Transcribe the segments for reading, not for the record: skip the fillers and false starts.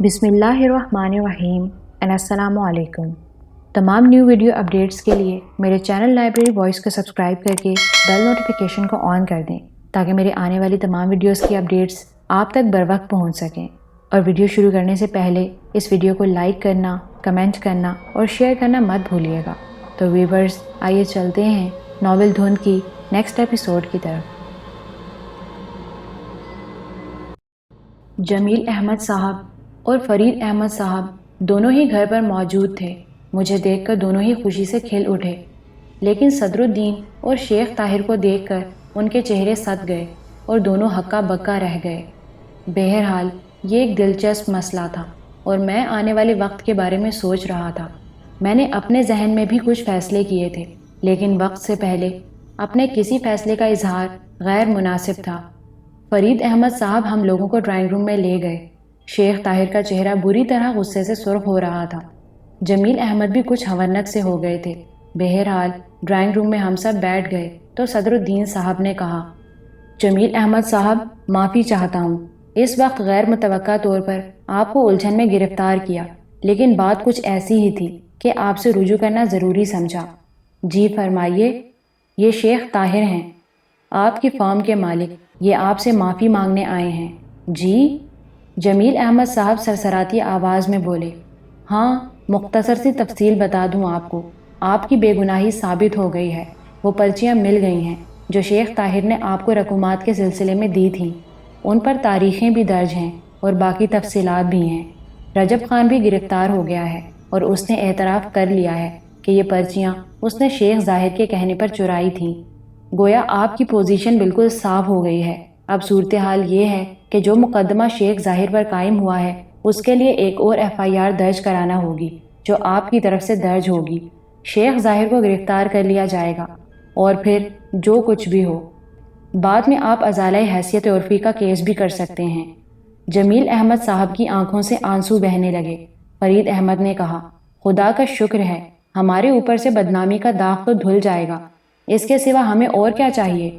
بسم اللہ الرحمن الرحیم السلام علیکم۔ تمام نیو ویڈیو اپڈیٹس کے لیے میرے چینل لائبریری وائس کو سبسکرائب کر کے بیل نوٹیفیکیشن کو آن کر دیں تاکہ میرے آنے والی تمام ویڈیوز کی اپڈیٹس آپ تک بر وقت پہنچ سکیں۔ اور ویڈیو شروع کرنے سے پہلے اس ویڈیو کو لائک کرنا، کمنٹ کرنا اور شیئر کرنا مت بھولیے گا۔ تو ویورز، آئیے چلتے ہیں ناول دھند کی نیکسٹ ایپیسوڈ کی طرف۔ جمیل احمد صاحب اور فرید احمد صاحب دونوں ہی گھر پر موجود تھے۔ مجھے دیکھ کر دونوں ہی خوشی سے کھل اٹھے، لیکن صدر الدین اور شیخ طاہر کو دیکھ کر ان کے چہرے سد گئے اور دونوں ہکا بکا رہ گئے۔ بہرحال یہ ایک دلچسپ مسئلہ تھا اور میں آنے والے وقت کے بارے میں سوچ رہا تھا۔ میں نے اپنے ذہن میں بھی کچھ فیصلے کیے تھے، لیکن وقت سے پہلے اپنے کسی فیصلے کا اظہار غیر مناسب تھا۔ فرید احمد صاحب ہم لوگوں کو ڈرائنگ روم میں لے گئے۔ شیخ طاہر کا چہرہ بری طرح غصے سے سرخ ہو رہا تھا۔ جمیل احمد بھی کچھ ہونک سے ہو گئے تھے۔ بہرحال ڈرائنگ روم میں ہم سب بیٹھ گئے تو صدر الدین صاحب نے کہا، جمیل احمد صاحب، معافی چاہتا ہوں، اس وقت غیر متوقع طور پر آپ کو الجھن میں گرفتار کیا، لیکن بات کچھ ایسی ہی تھی کہ آپ سے رجوع کرنا ضروری سمجھا۔ جی فرمائیے۔ یہ شیخ طاہر ہیں، آپ کی فرم کے مالک، یہ آپ سے معافی مانگنے آئے ہیں۔ جی؟ جمیل احمد صاحب سرسراتی آواز میں بولے، ہاں، مختصر سی تفصیل بتا دوں آپ کو، آپ کی بے گناہی ثابت ہو گئی ہے۔ وہ پرچیاں مل گئی ہیں جو شیخ طاہر نے آپ کو رقومات کے سلسلے میں دی تھیں، ان پر تاریخیں بھی درج ہیں اور باقی تفصیلات بھی ہیں۔ رجب خان بھی گرفتار ہو گیا ہے اور اس نے اعتراف کر لیا ہے کہ یہ پرچیاں اس نے شیخ ظاہر کے کہنے پر چرائی تھیں۔ گویا آپ کی پوزیشن بالکل صاف ہو گئی ہے۔ اب صورتحال یہ ہے کہ جو مقدمہ شیخ ظاہر پر قائم ہوا ہے اس کے لیے ایک اور FIR درج کرانا ہوگی جو آپ کی طرف سے درج ہوگی۔ شیخ ظاہر کو گرفتار کر لیا جائے گا اور پھر جو کچھ بھی ہو، بعد میں آپ ازالہ حیثیت عرفی کا کیس بھی کر سکتے ہیں۔ جمیل احمد صاحب کی آنکھوں سے آنسو بہنے لگے۔ فرید احمد نے کہا، خدا کا شکر ہے، ہمارے اوپر سے بدنامی کا داغ تو دھل جائے گا، اس کے سوا ہمیں اور کیا چاہیے؟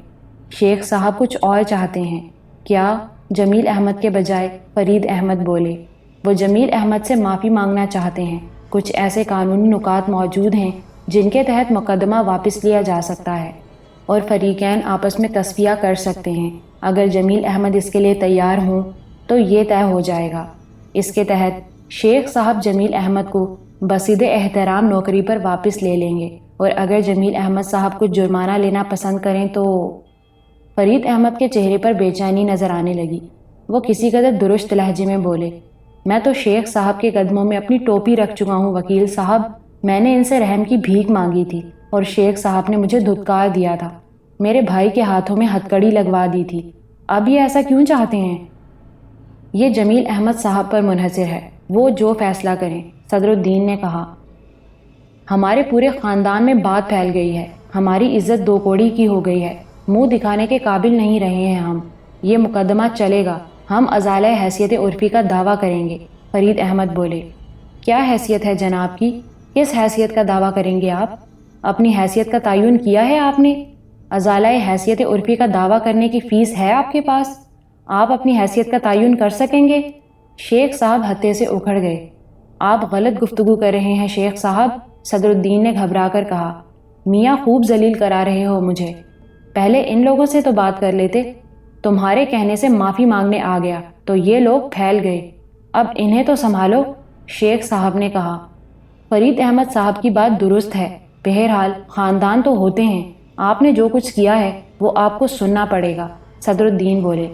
شیخ صاحب کچھ اور چاہتے ہیں کیا؟ جمیل احمد کے بجائے فرید احمد بولے۔ وہ جمیل احمد سے معافی مانگنا چاہتے ہیں۔ کچھ ایسے قانونی نکات موجود ہیں جن کے تحت مقدمہ واپس لیا جا سکتا ہے اور فریقین آپس میں تصفیہ کر سکتے ہیں۔ اگر جمیل احمد اس کے لیے تیار ہوں تو یہ طے ہو جائے گا۔ اس کے تحت شیخ صاحب جمیل احمد کو بصد احترام نوکری پر واپس لے لیں گے، اور اگر جمیل احمد صاحب کچھ جرمانہ لینا پسند کریں تو… فرید احمد کے چہرے پر بے چینی نظر آنے لگی۔ وہ کسی قدر درست لہجے میں بولے، میں تو شیخ صاحب کے قدموں میں اپنی ٹوپی رکھ چکا ہوں وکیل صاحب۔ میں نے ان سے رحم کی بھیک مانگی تھی اور شیخ صاحب نے مجھے دھتکار دیا تھا، میرے بھائی کے ہاتھوں میں ہتکڑی لگوا دی تھی۔ اب یہ ایسا کیوں چاہتے ہیں؟ یہ جمیل احمد صاحب پر منحصر ہے، وہ جو فیصلہ کریں، صدر الدین نے کہا۔ ہمارے پورے خاندان میں بات پھیل گئی ہے، ہماری عزت دو کوڑی کی ہو گئی ہے، منہ دکھانے کے قابل نہیں رہے ہیں ہم۔ یہ مقدمہ چلے گا، ہم ازالہ حیثیت عرفی کا دعویٰ کریں گے۔ فرید احمد بولے، کیا حیثیت ہے جناب کی؟ کس حیثیت کا دعویٰ کریں گے آپ؟ اپنی حیثیت کا تعین کیا ہے آپ نے؟ ازالہ حیثیت عرفی کا دعویٰ کرنے کی فیس ہے آپ کے پاس؟ آپ اپنی حیثیت کا تعین کر سکیں گے؟ شیخ صاحب ہتے سے اکھڑ گئے۔ آپ غلط گفتگو کر رہے ہیں شیخ صاحب، صدر الدین نے گھبرا کر کہا۔ میاں خوب ذلیل کرا رہے ہو مجھے، پہلے ان لوگوں سے تو بات کر لیتے۔ تمہارے کہنے سے معافی مانگنے آ گیا تو یہ لوگ پھیل گئے، اب انہیں تو سنبھالو، شیخ صاحب نے کہا۔ فرید احمد صاحب کی بات درست ہے، بہرحال خاندان تو ہوتے ہیں، آپ نے جو کچھ کیا ہے وہ آپ کو سننا پڑے گا، صدر الدین بولے۔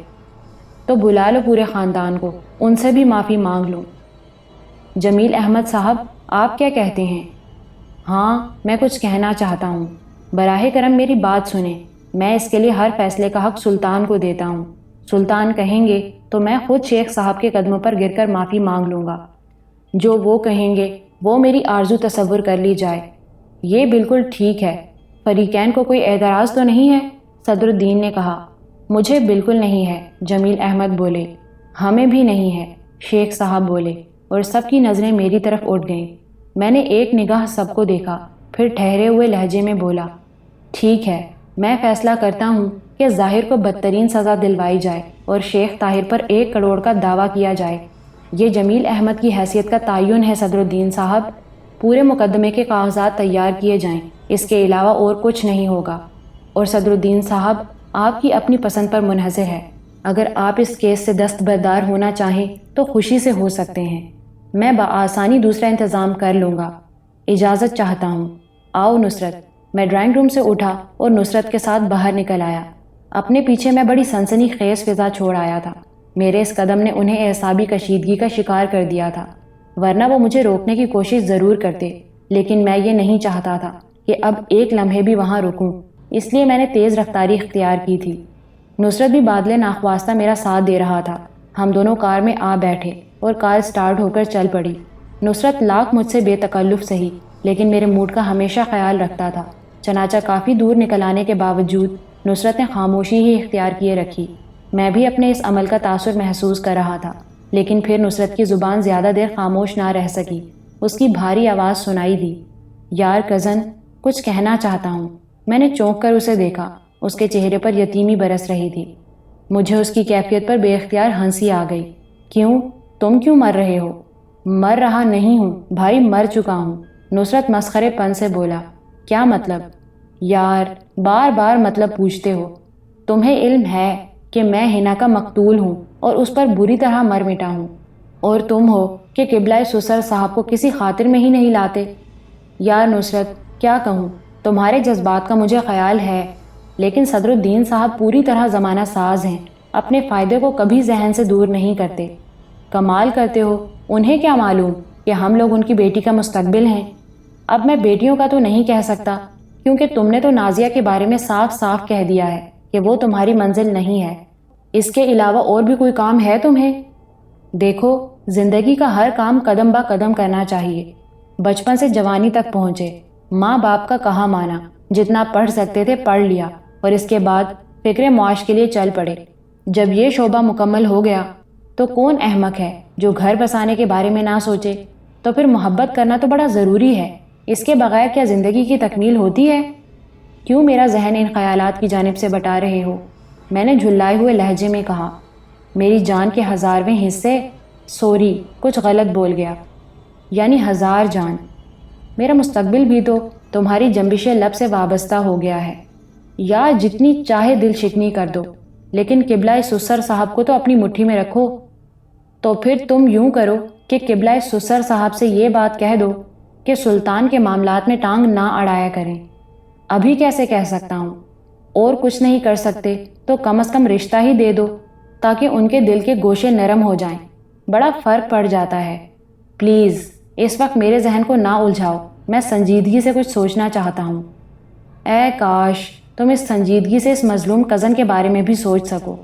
تو بلا لو پورے خاندان کو، ان سے بھی معافی مانگ لوں۔ جمیل احمد صاحب، آپ کیا کہتے ہیں؟ ہاں، میں کچھ کہنا چاہتا ہوں، براہ کرم میری بات سنیں۔ میں اس کے لیے ہر فیصلے کا حق سلطان کو دیتا ہوں۔ سلطان کہیں گے تو میں خود شیخ صاحب کے قدموں پر گر کر معافی مانگ لوں گا۔ جو وہ کہیں گے وہ میری آرزو تصور کر لی جائے۔ یہ بالکل ٹھیک ہے۔ فریقین کو کوئی اعتراض تو نہیں ہے؟ صدر الدین نے کہا۔ مجھے بالکل نہیں ہے، جمیل احمد بولے۔ ہمیں بھی نہیں ہے، شیخ صاحب بولے، اور سب کی نظریں میری طرف اٹھ گئیں۔ میں نے ایک نگاہ سب کو دیکھا، پھر ٹھہرے ہوئے لہجے میں بولا، ٹھیک ہے، میں فیصلہ کرتا ہوں کہ ظاہر کو بدترین سزا دلوائی جائے اور شیخ طاہر پر 1 کروڑ کا دعویٰ کیا جائے۔ یہ جمیل احمد کی حیثیت کا تعین ہے صدر الدین صاحب، پورے مقدمے کے کاغذات تیار کیے جائیں، اس کے علاوہ اور کچھ نہیں ہوگا۔ اور صدر الدین صاحب، آپ کی اپنی پسند پر منحصر ہے، اگر آپ اس کیس سے دستبردار ہونا چاہیں تو خوشی سے ہو سکتے ہیں، میں بآسانی دوسرا انتظام کر لوں گا۔ اجازت چاہتا ہوں، آؤ نصرت۔ میں ڈرائنگ روم سے اٹھا اور نصرت کے ساتھ باہر نکل آیا۔ اپنے پیچھے میں بڑی سنسنی خیز فضا چھوڑ آیا تھا۔ میرے اس قدم نے انہیں اعصابی کشیدگی کا شکار کر دیا تھا، ورنہ وہ مجھے روکنے کی کوشش ضرور کرتے، لیکن میں یہ نہیں چاہتا تھا کہ اب ایک لمحے بھی وہاں رکوں، اس لیے میں نے تیز رفتاری اختیار کی تھی۔ نصرت بھی بادل ناخواستہ میرا ساتھ دے رہا تھا۔ ہم دونوں کار میں آ بیٹھے اور کار سٹارٹ ہو کر چل پڑی۔ نصرت لاکھ مجھ سے بے تکلف سہی، لیکن میرے موڈ کا ہمیشہ خیال رکھتا تھا۔ چنانچہ کافی دور نکل آنے کے باوجود نصرت نے خاموشی ہی اختیار کیے رکھی۔ میں بھی اپنے اس عمل کا تاثر محسوس کر رہا تھا، لیکن پھر نصرت کی زبان زیادہ دیر خاموش نہ رہ سکی۔ اس کی بھاری آواز سنائی دی، یار کزن، کچھ کہنا چاہتا ہوں۔ میں نے چونک کر اسے دیکھا، اس کے چہرے پر یتیمی برس رہی تھی۔ مجھے اس کی کیفیت پر بے اختیار ہنسی آ گئی۔ کیوں؟ تم کیوں مر رہے ہو؟ مر رہا نہیں ہوں بھائی، مر چکا ہوں، نصرت مسخرے پن سے بولا۔ کیا مطلب؟ یار بار بار مطلب پوچھتے ہو۔ تمہیں علم ہے کہ میں ہنا کا مقتول ہوں اور اس پر بری طرح مر مٹا ہوں، اور تم ہو کہ قبلہ سسر صاحب کو کسی خاطر میں ہی نہیں لاتے۔ یار نصرت، کیا کہوں، تمہارے جذبات کا مجھے خیال ہے، لیکن صدر الدین صاحب پوری طرح زمانہ ساز ہیں، اپنے فائدے کو کبھی ذہن سے دور نہیں کرتے۔ کمال کرتے ہو، انہیں کیا معلوم کہ ہم لوگ ان کی بیٹی کا مستقبل ہیں۔ اب میں بیٹیوں کا تو نہیں کہہ سکتا، کیونکہ تم نے تو نازیہ کے بارے میں صاف صاف کہہ دیا ہے کہ وہ تمہاری منزل نہیں ہے۔ اس کے علاوہ اور بھی کوئی کام ہے تمہیں؟ دیکھو، زندگی کا ہر کام قدم با قدم کرنا چاہیے۔ بچپن سے جوانی تک پہنچے، ماں باپ کا کہا مانا، جتنا پڑھ سکتے تھے پڑھ لیا، اور اس کے بعد فکر معاش کے لیے چل پڑے۔ جب یہ شعبہ مکمل ہو گیا تو کون احمق ہے جو گھر بسانے کے بارے میں نہ سوچے؟ تو پھر محبت کرنا تو بڑا ضروری ہے، اس کے بغیر کیا زندگی کی تکمیل ہوتی ہے؟ کیوں میرا ذہن ان خیالات کی جانب سے بٹا رہے ہو؟ میں نے جھلائے ہوئے لہجے میں کہا۔ میری جان کے 1000ویں حصے، سوری کچھ غلط بول گیا، یعنی 1000 جان۔ میرا مستقبل بھی تو تمہاری جنبش لب سے وابستہ ہو گیا ہے۔ یا جتنی چاہے دل شکنی کر دو، لیکن قبلہ سسر صاحب کو تو اپنی مٹھی میں رکھو۔ تو پھر تم یوں کرو کہ قبلہ سسر صاحب سے یہ بات کہہ دو کہ سلطان کے معاملات میں ٹانگ نہ اڑایا کریں۔ ابھی کیسے کہہ سکتا ہوں؟ اور کچھ نہیں کر سکتے تو کم از کم رشتہ ہی دے دو، تاکہ ان کے دل کے گوشے نرم ہو جائیں، بڑا فرق پڑ جاتا ہے۔ پلیز اس وقت میرے ذہن کو نہ الجھاؤ، میں سنجیدگی سے کچھ سوچنا چاہتا ہوں۔ اے کاش تم اس سنجیدگی سے اس مظلوم کزن کے بارے میں بھی سوچ سکو۔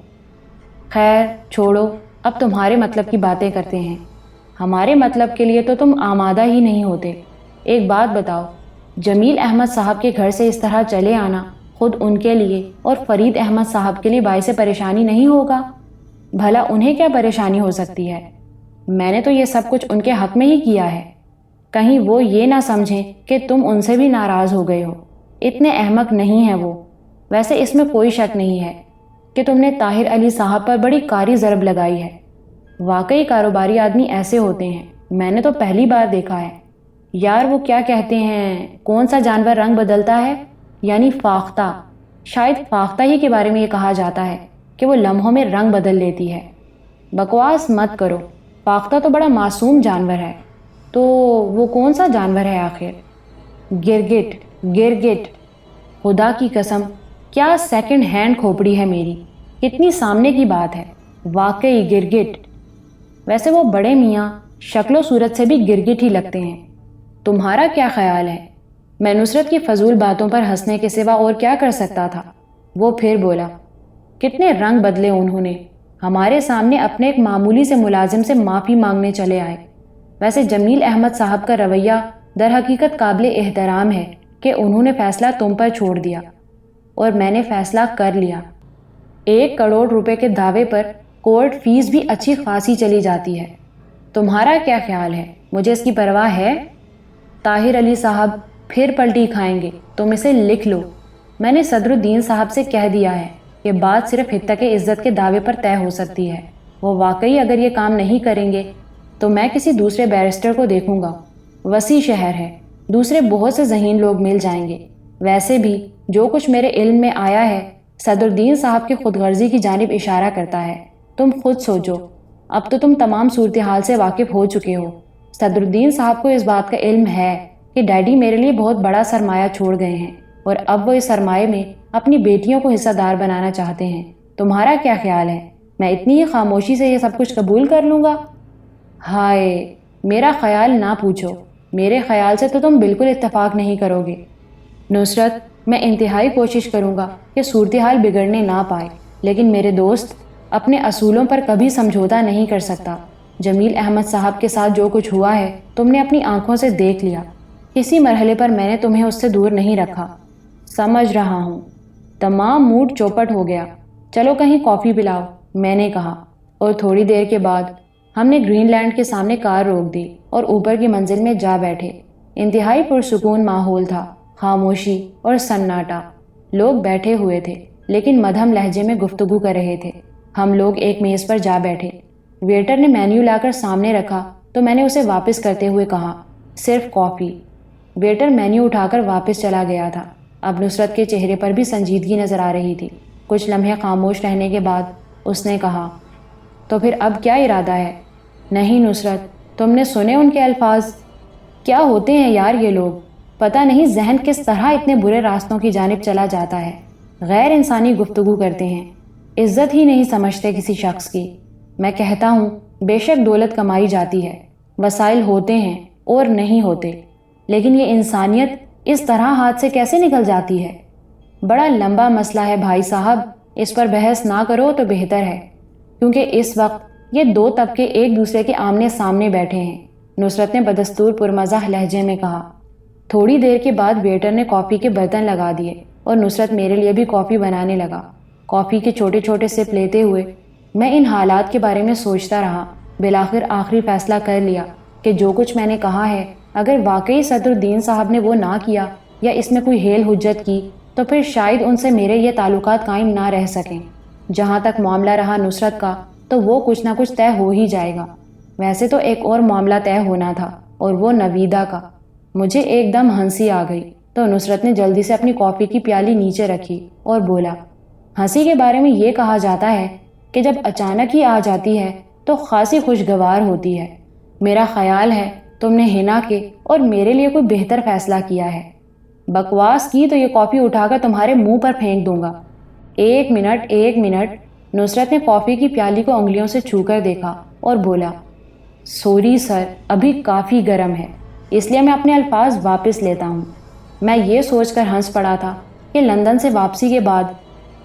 خیر چھوڑو، اب تمہارے مطلب کی باتیں کرتے ہیں۔ ہمارے مطلب کے لیے تو تم آمادہ ہی نہیں ہوتے۔ ایک بات بتاؤ، جمیل احمد صاحب کے گھر سے اس طرح چلے آنا خود ان کے لیے اور فرید احمد صاحب کے لیے باعث پریشانی نہیں ہوگا؟ بھلا انہیں کیا پریشانی ہو سکتی ہے؟ میں نے تو یہ سب کچھ ان کے حق میں ہی کیا ہے، کہیں وہ یہ نہ سمجھیں کہ تم ان سے بھی ناراض ہو گئے ہو۔ اتنے احمق نہیں ہیں وہ۔ ویسے اس میں کوئی شک نہیں ہے کہ تم نے طاہر علی صاحب پر بڑی کاری ضرب لگائی ہے۔ واقعی کاروباری آدمی ایسے ہوتے ہیں، میں نے تو پہلی بار دیکھا ہے۔ یار وہ کیا کہتے ہیں، کون سا جانور رنگ بدلتا ہے؟ یعنی فاختہ، شاید فاختہ ہی کے بارے میں یہ کہا جاتا ہے کہ وہ لمحوں میں رنگ بدل لیتی ہے۔ بکواس مت کرو، فاختہ تو بڑا معصوم جانور ہے۔ تو وہ کون سا جانور ہے آخر؟ گرگٹ، گرگٹ۔ خدا کی قسم، کیا سیکنڈ ہینڈ کھوپڑی ہے میری، کتنی سامنے کی بات ہے، واقعی گرگٹ۔ ویسے وہ بڑے میاں شکل و صورت سے بھی گرگٹ ہی لگتے ہیں۔ تمہارا کیا خیال ہے؟ میں نصرت کی فضول باتوں پر ہنسنے کے سوا اور کیا کر سکتا تھا؟ وہ پھر بولا، کتنے رنگ بدلے انہوں نے، ہمارے سامنے اپنے ایک معمولی سے ملازم سے معافی مانگنے چلے آئے۔ ویسے جمیل احمد صاحب کا رویہ در حقیقت قابل احترام ہے کہ انہوں نے فیصلہ تم پر چھوڑ دیا، اور میں نے فیصلہ کر لیا۔ 1 کروڑ روپے کے دعوے پر کورٹ فیس بھی اچھی خاصی چلی جاتی ہے۔ تمہارا کیا خیال ہے؟ مجھے اس کی پرواہ ہے؟ طاہر علی صاحب پھر پلٹی کھائیں گے، تم اسے لکھ لو۔ میں نے صدر الدین صاحب سے کہہ دیا ہے کہ بات صرف حتہ کے عزت کے دعوے پر طے ہو سکتی ہے۔ وہ واقعی اگر یہ کام نہیں کریں گے تو میں کسی دوسرے بیرسٹر کو دیکھوں گا۔ وسیع شہر ہے، دوسرے بہت سے ذہین لوگ مل جائیں گے۔ ویسے بھی جو کچھ میرے علم میں آیا ہے صدر الدین صاحب کی خود غرضی کی جانب اشارہ کرتا ہے۔ تم خود سوچو، اب تو تم تمام صورتحال سے واقف ہو چکے ہو۔ صدر الدین صاحب کو اس بات کا علم ہے کہ ڈیڈی میرے لیے بہت بڑا سرمایہ چھوڑ گئے ہیں اور اب وہ اس سرمایہ میں اپنی بیٹیوں کو حصہ دار بنانا چاہتے ہیں۔ تمہارا کیا خیال ہے؟ میں اتنی ہی خاموشی سے یہ سب کچھ قبول کر لوں گا؟ ہائے، میرا خیال نہ پوچھو، میرے خیال سے تو تم بالکل اتفاق نہیں کرو گے۔ نصرت، میں انتہائی کوشش کروں گا کہ صورتحال بگڑنے نہ پائے، لیکن میرے دوست اپنے اصولوں پر کبھی سمجھوتا نہیں کر سکتا۔ جمیل احمد صاحب کے ساتھ جو کچھ ہوا ہے تم نے اپنی آنکھوں سے دیکھ لیا۔ کسی مرحلے پر میں نے تمہیں اس سے دور نہیں رکھا۔ سمجھ رہا ہوں۔ تمام موڈ چوپٹ ہو گیا۔ چلو کہیں کافی پلاؤ، میں نے کہا، اور تھوڑی دیر کے بعد ہم نے گرین لینڈ کے سامنے کار روک دی اور اوپر کی منزل میں جا بیٹھے۔ انتہائی پرسکون ماحول تھا، خاموشی اور سناٹا۔ لوگ بیٹھے ہوئے تھے لیکن مدھم لہجے میں گفتگو کر رہے تھے۔ ہم لوگ ایک میز پر جا بیٹھے۔ ویٹر نے مینیو لا کر سامنے رکھا تو میں نے اسے واپس کرتے ہوئے کہا، صرف کافی۔ ویٹر مینیو اٹھا کر واپس چلا گیا تھا۔ اب نصرت کے چہرے پر بھی سنجیدگی نظر آ رہی تھی۔ کچھ لمحے خاموش رہنے کے بعد اس نے کہا، تو پھر اب کیا ارادہ ہے؟ نہیں نصرت، تم نے سنے ان کے الفاظ؟ کیا ہوتے ہیں یار یہ لوگ، پتہ نہیں ذہن کس طرح اتنے برے راستوں کی جانب چلا جاتا ہے۔ غیر انسانی گفتگو کرتے ہیں، عزت ہی نہیں سمجھتے کسی شخص کی۔ میں کہتا ہوں بے شک دولت کمائی جاتی ہے، وسائل ہوتے ہیں اور نہیں ہوتے، لیکن یہ انسانیت اس طرح ہاتھ سے کیسے نکل جاتی ہے؟ بڑا لمبا مسئلہ ہے بھائی صاحب، اس پر بحث نہ کرو تو بہتر ہے، کیونکہ اس وقت یہ دو طبقے ایک دوسرے کے آمنے سامنے بیٹھے ہیں، نصرت نے بدستور پرمزاح لہجے میں کہا۔ تھوڑی دیر کے بعد ویٹر نے کافی کے برتن لگا دیے اور نصرت میرے لیے بھی کافی بنانے لگا۔ کافی کے چھوٹے چھوٹے سپ لیتے ہوئے میں ان حالات کے بارے میں سوچتا رہا۔ بالآخر آخری فیصلہ کر لیا کہ جو کچھ میں نے کہا ہے، اگر واقعی صدر الدین صاحب نے وہ نہ کیا یا اس میں کوئی ہیل حجت کی تو پھر شاید ان سے میرے یہ تعلقات قائم نہ رہ سکیں۔ جہاں تک معاملہ رہا نصرت کا، تو وہ کچھ نہ کچھ طے ہو ہی جائے گا۔ ویسے تو ایک اور معاملہ طے ہونا تھا اور وہ نویدہ کا۔ مجھے ایک دم ہنسی آ گئی تو نصرت نے جلدی سے اپنی کافی کی پیالی نیچے رکھی اور بولا، ہنسی کے بارے میں یہ کہا جاتا ہے کہ جب اچانک ہی آ جاتی ہے تو خاصی خوشگوار ہوتی ہے۔ میرا خیال ہے تم نے حنا کے اور میرے لیے کوئی بہتر فیصلہ کیا ہے۔ بکواس کی تو یہ کافی اٹھا کر تمہارے منہ پر پھینک دوں گا۔ ایک منٹ، نصرت نے کافی کی پیالی کو انگلیوں سے چھو کر دیکھا اور بولا، سوری سر، ابھی کافی گرم ہے، اس لیے میں اپنے الفاظ واپس لیتا ہوں۔ میں یہ سوچ کر ہنس پڑا تھا کہ لندن سے واپسی کے بعد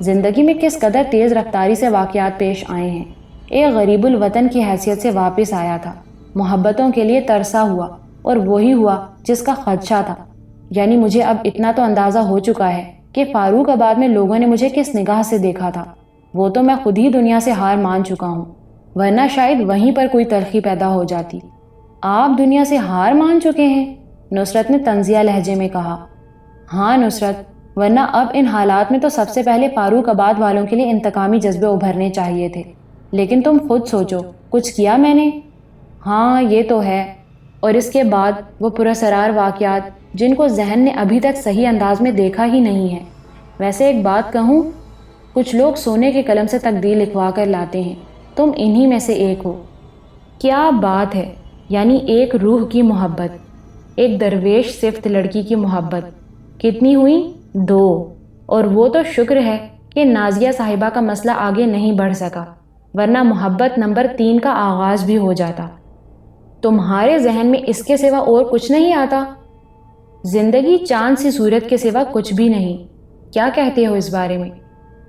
زندگی میں کس قدر تیز رفتاری سے واقعات پیش آئے ہیں۔ ایک غریب الوطن کی حیثیت سے واپس آیا تھا، محبتوں کے لیے ترسا ہوا، اور وہی ہوا جس کا خدشہ تھا۔ یعنی مجھے اب اتنا تو اندازہ ہو چکا ہے کہ فاروق آباد میں لوگوں نے مجھے کس نگاہ سے دیکھا تھا۔ وہ تو میں خود ہی دنیا سے ہار مان چکا ہوں، ورنہ شاید وہیں پر کوئی تلخی پیدا ہو جاتی۔ آپ دنیا سے ہار مان چکے ہیں؟ نصرت نے طنزیہ لہجے میں کہا۔ ہاں نصرت، ورنہ اب ان حالات میں تو سب سے پہلے فاروق آباد والوں کے لیے انتقامی جذبے ابھرنے چاہیے تھے، لیکن تم خود سوچو، کچھ کیا میں نے؟ ہاں یہ تو ہے۔ اور اس کے بعد وہ پراسرار واقعات جن کو ذہن نے ابھی تک صحیح انداز میں دیکھا ہی نہیں ہے۔ ویسے ایک بات کہوں، کچھ لوگ سونے کے قلم سے تقدیر لکھوا کر لاتے ہیں، تم انہی میں سے ایک ہو۔ کیا بات ہے! یعنی ایک روح کی محبت، ایک درویش صفت لڑکی کی محبت، کتنی ہوئی؟ 2، اور وہ تو شکر ہے کہ نازیہ صاحبہ کا مسئلہ آگے نہیں بڑھ سکا، ورنہ محبت نمبر 3 کا آغاز بھی ہو جاتا۔ تمہارے ذہن میں اس کے سوا اور کچھ نہیں آتا؟ زندگی چاند سی صورت کے سوا کچھ بھی نہیں۔ کیا کہتے ہو اس بارے میں؟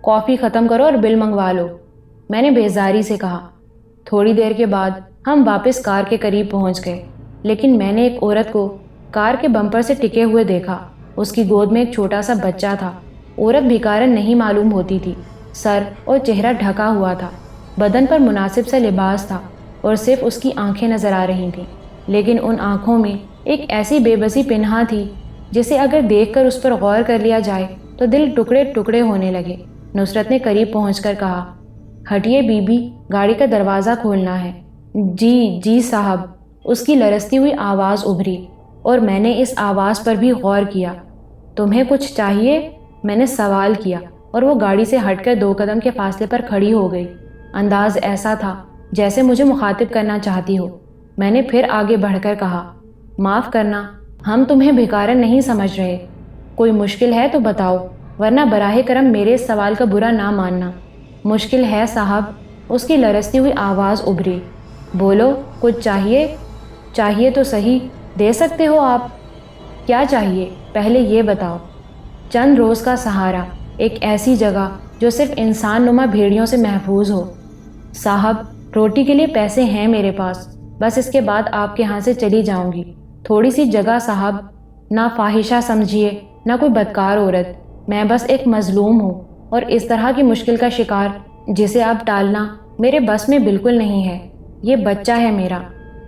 کافی ختم کرو اور بل منگوا لو، میں نے بیزاری سے کہا۔ تھوڑی دیر کے بعد ہم واپس کار کے قریب پہنچ گئے، لیکن میں نے ایک عورت کو کار کے بمپر سے ٹکے ہوئے دیکھا۔ اس کی گود میں ایک چھوٹا سا بچہ تھا۔ عورت بھیکارن نہیں معلوم ہوتی تھی، سر اور چہرہ ڈھکا ہوا تھا، بدن پر مناسب سا لباس تھا اور صرف اس کی آنکھیں نظر آ رہی تھیں، لیکن ان آنکھوں میں ایک ایسی بے بسی پنہاں تھی جسے اگر دیکھ کر اس پر غور کر لیا جائے تو دل ٹکڑے ٹکڑے ہونے لگے۔ نصرت نے قریب پہنچ کر کہا، ہٹیے بی بی، گاڑی کا دروازہ کھولنا ہے۔ جی صاحب، اس کی لرزتی ہوئی آواز ابھری اور میں نے اس آواز پر بھی غور کیا۔ تمہیں کچھ چاہیے؟ میں نے سوال کیا اور وہ گاڑی سے ہٹ کر 2 قدم کے فاصلے پر کھڑی ہو گئی۔ انداز ایسا تھا جیسے مجھے مخاطب کرنا چاہتی ہو۔ میں نے پھر آگے بڑھ کر کہا، معاف کرنا، ہم تمہیں بھکارن نہیں سمجھ رہے۔ کوئی مشکل ہے تو بتاؤ، ورنہ براہ کرم میرے اس سوال کا برا نہ ماننا۔ مشکل ہے صاحب، اس کی لرزتی ہوئی آواز ابھری۔ بولو، کچھ چاہیے؟ چاہیے تو صحیح، دے سکتے ہو آپ؟ کیا چاہیے پہلے یہ بتاؤ۔ چند روز کا سہارا، ایک ایسی جگہ جو صرف انسان نما بھیڑیوں سے محفوظ ہو۔ صاحب، روٹی کے لیے پیسے ہیں میرے پاس، بس اس کے بعد آپ کے ہاں سے چلی جاؤں گی۔ تھوڑی سی جگہ صاحب، نہ فاحشہ سمجھیے نہ کوئی بدکار عورت، میں بس ایک مظلوم ہوں، اور اس طرح کی مشکل کا شکار جسے آپ ٹالنا میرے بس میں بالکل نہیں ہے۔ یہ بچہ ہے میرا،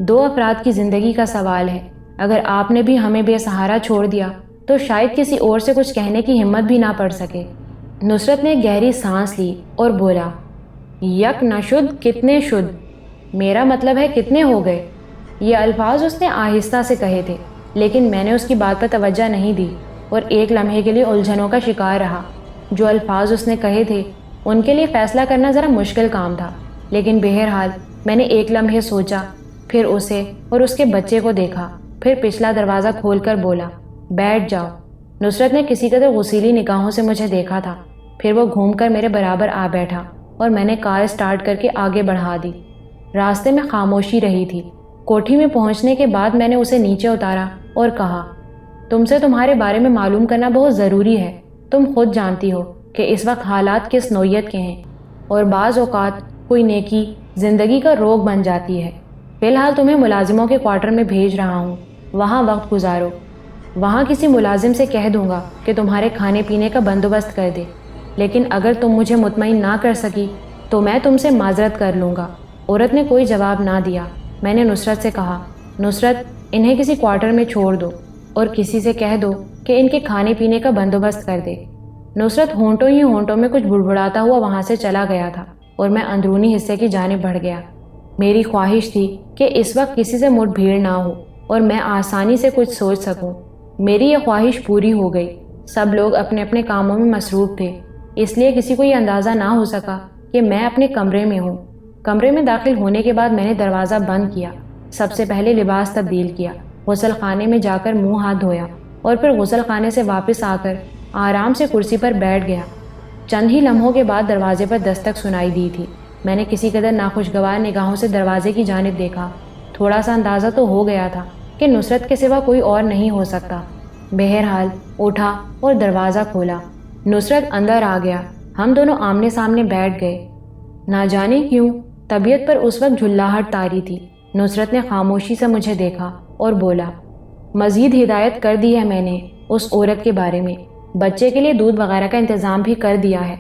2 افراد کی زندگی کا سوال ہے۔ اگر آپ نے بھی ہمیں بے سہارا چھوڑ دیا تو شاید کسی اور سے کچھ کہنے کی ہمت بھی نہ پڑ سکے۔ نصرت نے گہری سانس لی اور بولا، یک نہ شد کتنے شد؟ میرا مطلب ہے کتنے ہو گئے؟ یہ الفاظ اس نے آہستہ سے کہے تھے، لیکن میں نے اس کی بات پر توجہ نہیں دی اور ایک لمحے کے لیے الجھنوں کا شکار رہا۔ جو الفاظ اس نے کہے تھے ان کے لیے فیصلہ کرنا ذرا مشکل کام تھا، لیکن بہرحال میں نے ایک لمحے سوچا، پھر اسے اور اس کے بچے کو دیکھا، پھر پچھلا دروازہ کھول کر بولا، بیٹھ جاؤ۔ نصرت نے کسی قدر غصیلی نگاہوں سے مجھے دیکھا تھا، پھر وہ گھوم کر میرے برابر آ بیٹھا اور میں نے کار سٹارٹ کر کے آگے بڑھا دی۔ راستے میں خاموشی رہی تھی۔ کوٹھی میں پہنچنے کے بعد میں نے اسے نیچے اتارا اور کہا، تم سے تمہارے بارے میں معلوم کرنا بہت ضروری ہے۔ تم خود جانتی ہو کہ اس وقت حالات کس نوعیت کے ہیں، اور بعض اوقات کوئی نیکی زندگی کا روگ بن جاتی ہے۔ فی الحال تمہیں ملازموں کے کوارٹر میں بھیج رہا ہوں، وہاں وقت گزارو۔ وہاں کسی ملازم سے کہہ دوں گا کہ تمہارے کھانے پینے کا بندوبست کر دے، لیکن اگر تم مجھے مطمئن نہ کر سکی تو میں تم سے معذرت کر لوں گا۔ عورت نے کوئی جواب نہ دیا۔ میں نے نصرت سے کہا، نصرت، انہیں کسی کوارٹر میں چھوڑ دو اور کسی سے کہہ دو کہ ان کے کھانے پینے کا بندوبست کر دے۔ نصرت ہونٹوں ہی ہونٹوں میں کچھ بڑبڑاتا ہوا وہاں سے چلا گیا تھا اور میں اندرونی حصے کی جانب بڑھ گیا۔ میری خواہش تھی کہ اس وقت کسی سے مٹ بھیڑ نہ ہو اور میں آسانی سے کچھ سوچ سکوں۔ میری یہ خواہش پوری ہو گئی۔ سب لوگ اپنے اپنے کاموں میں مصروف تھے، اس لیے کسی کو یہ اندازہ نہ ہو سکا کہ میں اپنے کمرے میں ہوں۔ کمرے میں داخل ہونے کے بعد میں نے دروازہ بند کیا۔ سب سے پہلے لباس تبدیل کیا، غسل خانے میں جا کر منہ ہاتھ دھویا اور پھر غسل خانے سے واپس آ کر آرام سے کرسی پر بیٹھ گیا۔ چند ہی لمحوں کے بعد دروازے پر دستک سنائی دی تھی۔ میں نے کسی قدر ناخوشگوار نگاہوں سے دروازے کی جانب دیکھا۔ تھوڑا سا اندازہ تو ہو گیا تھا کہ نصرت کے سوا کوئی اور نہیں ہو سکتا۔ بہرحال اٹھا اور دروازہ کھولا۔ نصرت اندر آ گیا۔ ہم دونوں آمنے سامنے بیٹھ گئے۔ نہ جانے کیوں طبیعت پر اس وقت جھلاہٹ طاری تھی۔ نصرت نے خاموشی سے مجھے دیکھا اور بولا، مزید ہدایت کر دی ہے میں نے اس عورت کے بارے میں، بچے کے لیے دودھ وغیرہ کا انتظام بھی کر دیا ہے۔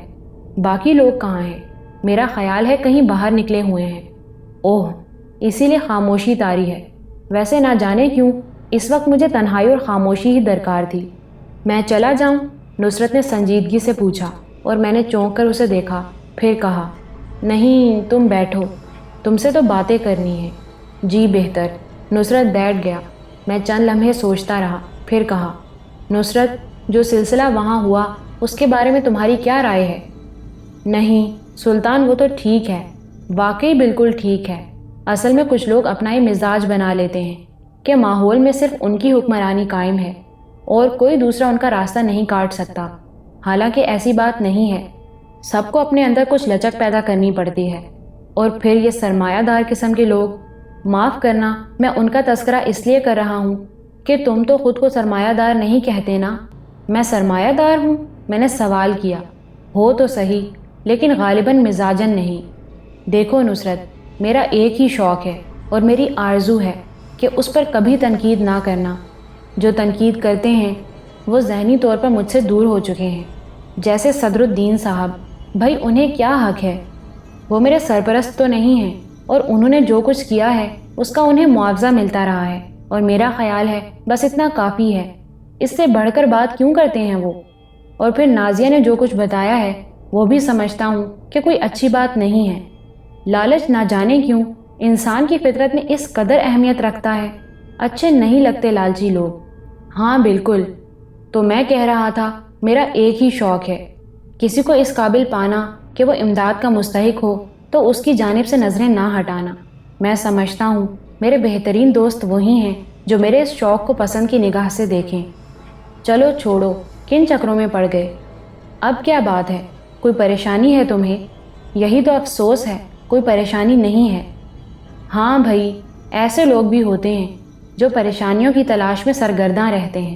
باقی لوگ کہاں ہیں؟ میرا خیال ہے کہیں باہر نکلے ہوئے ہیں۔ اوہ، اسی لیے خاموشی طاری ہے۔ ویسے نہ جانے کیوں اس وقت مجھے تنہائی اور خاموشی ہی درکار تھی۔ میں چلا جاؤں؟ نصرت نے سنجیدگی سے پوچھا اور میں نے چونک کر اسے دیکھا، پھر کہا، نہیں، تم بیٹھو، تم سے تو باتیں کرنی ہیں۔ جی بہتر۔ نصرت بیٹھ گیا۔ میں چند لمحے سوچتا رہا، پھر کہا، نصرت، جو سلسلہ وہاں ہوا اس کے بارے میں تمہاری کیا رائے ہے؟ نہیں سلطان، وہ تو ٹھیک ہے، واقعی بالکل ٹھیک ہے۔ اصل میں کچھ لوگ اپنا ہی مزاج بنا لیتے ہیں کہ ماحول میں صرف ان کی حکمرانی قائم ہے اور کوئی دوسرا ان کا راستہ نہیں کاٹ سکتا۔ حالانکہ ایسی بات نہیں ہے۔ سب کو اپنے اندر کچھ لچک پیدا کرنی پڑتی ہے، اور پھر یہ سرمایہ دار قسم کے لوگ، معاف کرنا میں ان کا تذکرہ اس لیے کر رہا ہوں کہ تم تو خود کو سرمایہ دار نہیں کہتے نا۔ میں سرمایہ دار ہوں؟ میں نے سوال کیا۔ ہو تو صحیح، لیکن غالباً مزاجاً نہیں۔ دیکھو نصرت، میرا ایک ہی شوق ہے اور میری آرزو ہے کہ اس پر کبھی تنقید نہ کرنا۔ جو تنقید کرتے ہیں وہ ذہنی طور پر مجھ سے دور ہو چکے ہیں، جیسے صدر الدین صاحب۔ بھائی انہیں کیا حق ہے؟ وہ میرے سرپرست تو نہیں ہیں، اور انہوں نے جو کچھ کیا ہے اس کا انہیں معاوضہ ملتا رہا ہے، اور میرا خیال ہے بس اتنا کافی ہے۔ اس سے بڑھ کر بات کیوں کرتے ہیں وہ؟ اور پھر نازیہ نے جو کچھ بتایا ہے وہ بھی سمجھتا ہوں کہ کوئی اچھی بات نہیں ہے۔ لالچ نہ جانے کیوں انسان کی فطرت میں اس قدر اہمیت رکھتا ہے۔ اچھے نہیں لگتے لالچی لوگ۔ ہاں بالکل، تو میں کہہ رہا تھا میرا ایک ہی شوق ہے، کسی کو اس قابل پانا کہ وہ امداد کا مستحق ہو تو اس کی جانب سے نظریں نہ ہٹانا۔ میں سمجھتا ہوں میرے بہترین دوست وہی ہیں جو میرے اس شوق کو پسند کی نگاہ سے دیکھیں۔ چلو چھوڑو، کن چکروں میں پڑ گئے؟ اب کیا بات ہے؟ کوئی پریشانی ہے تمہیں؟ یہی تو افسوس ہے، کوئی پریشانی نہیں ہے۔ ہاں بھائی، ایسے لوگ بھی ہوتے ہیں جو پریشانیوں کی تلاش میں سرگرداں رہتے ہیں۔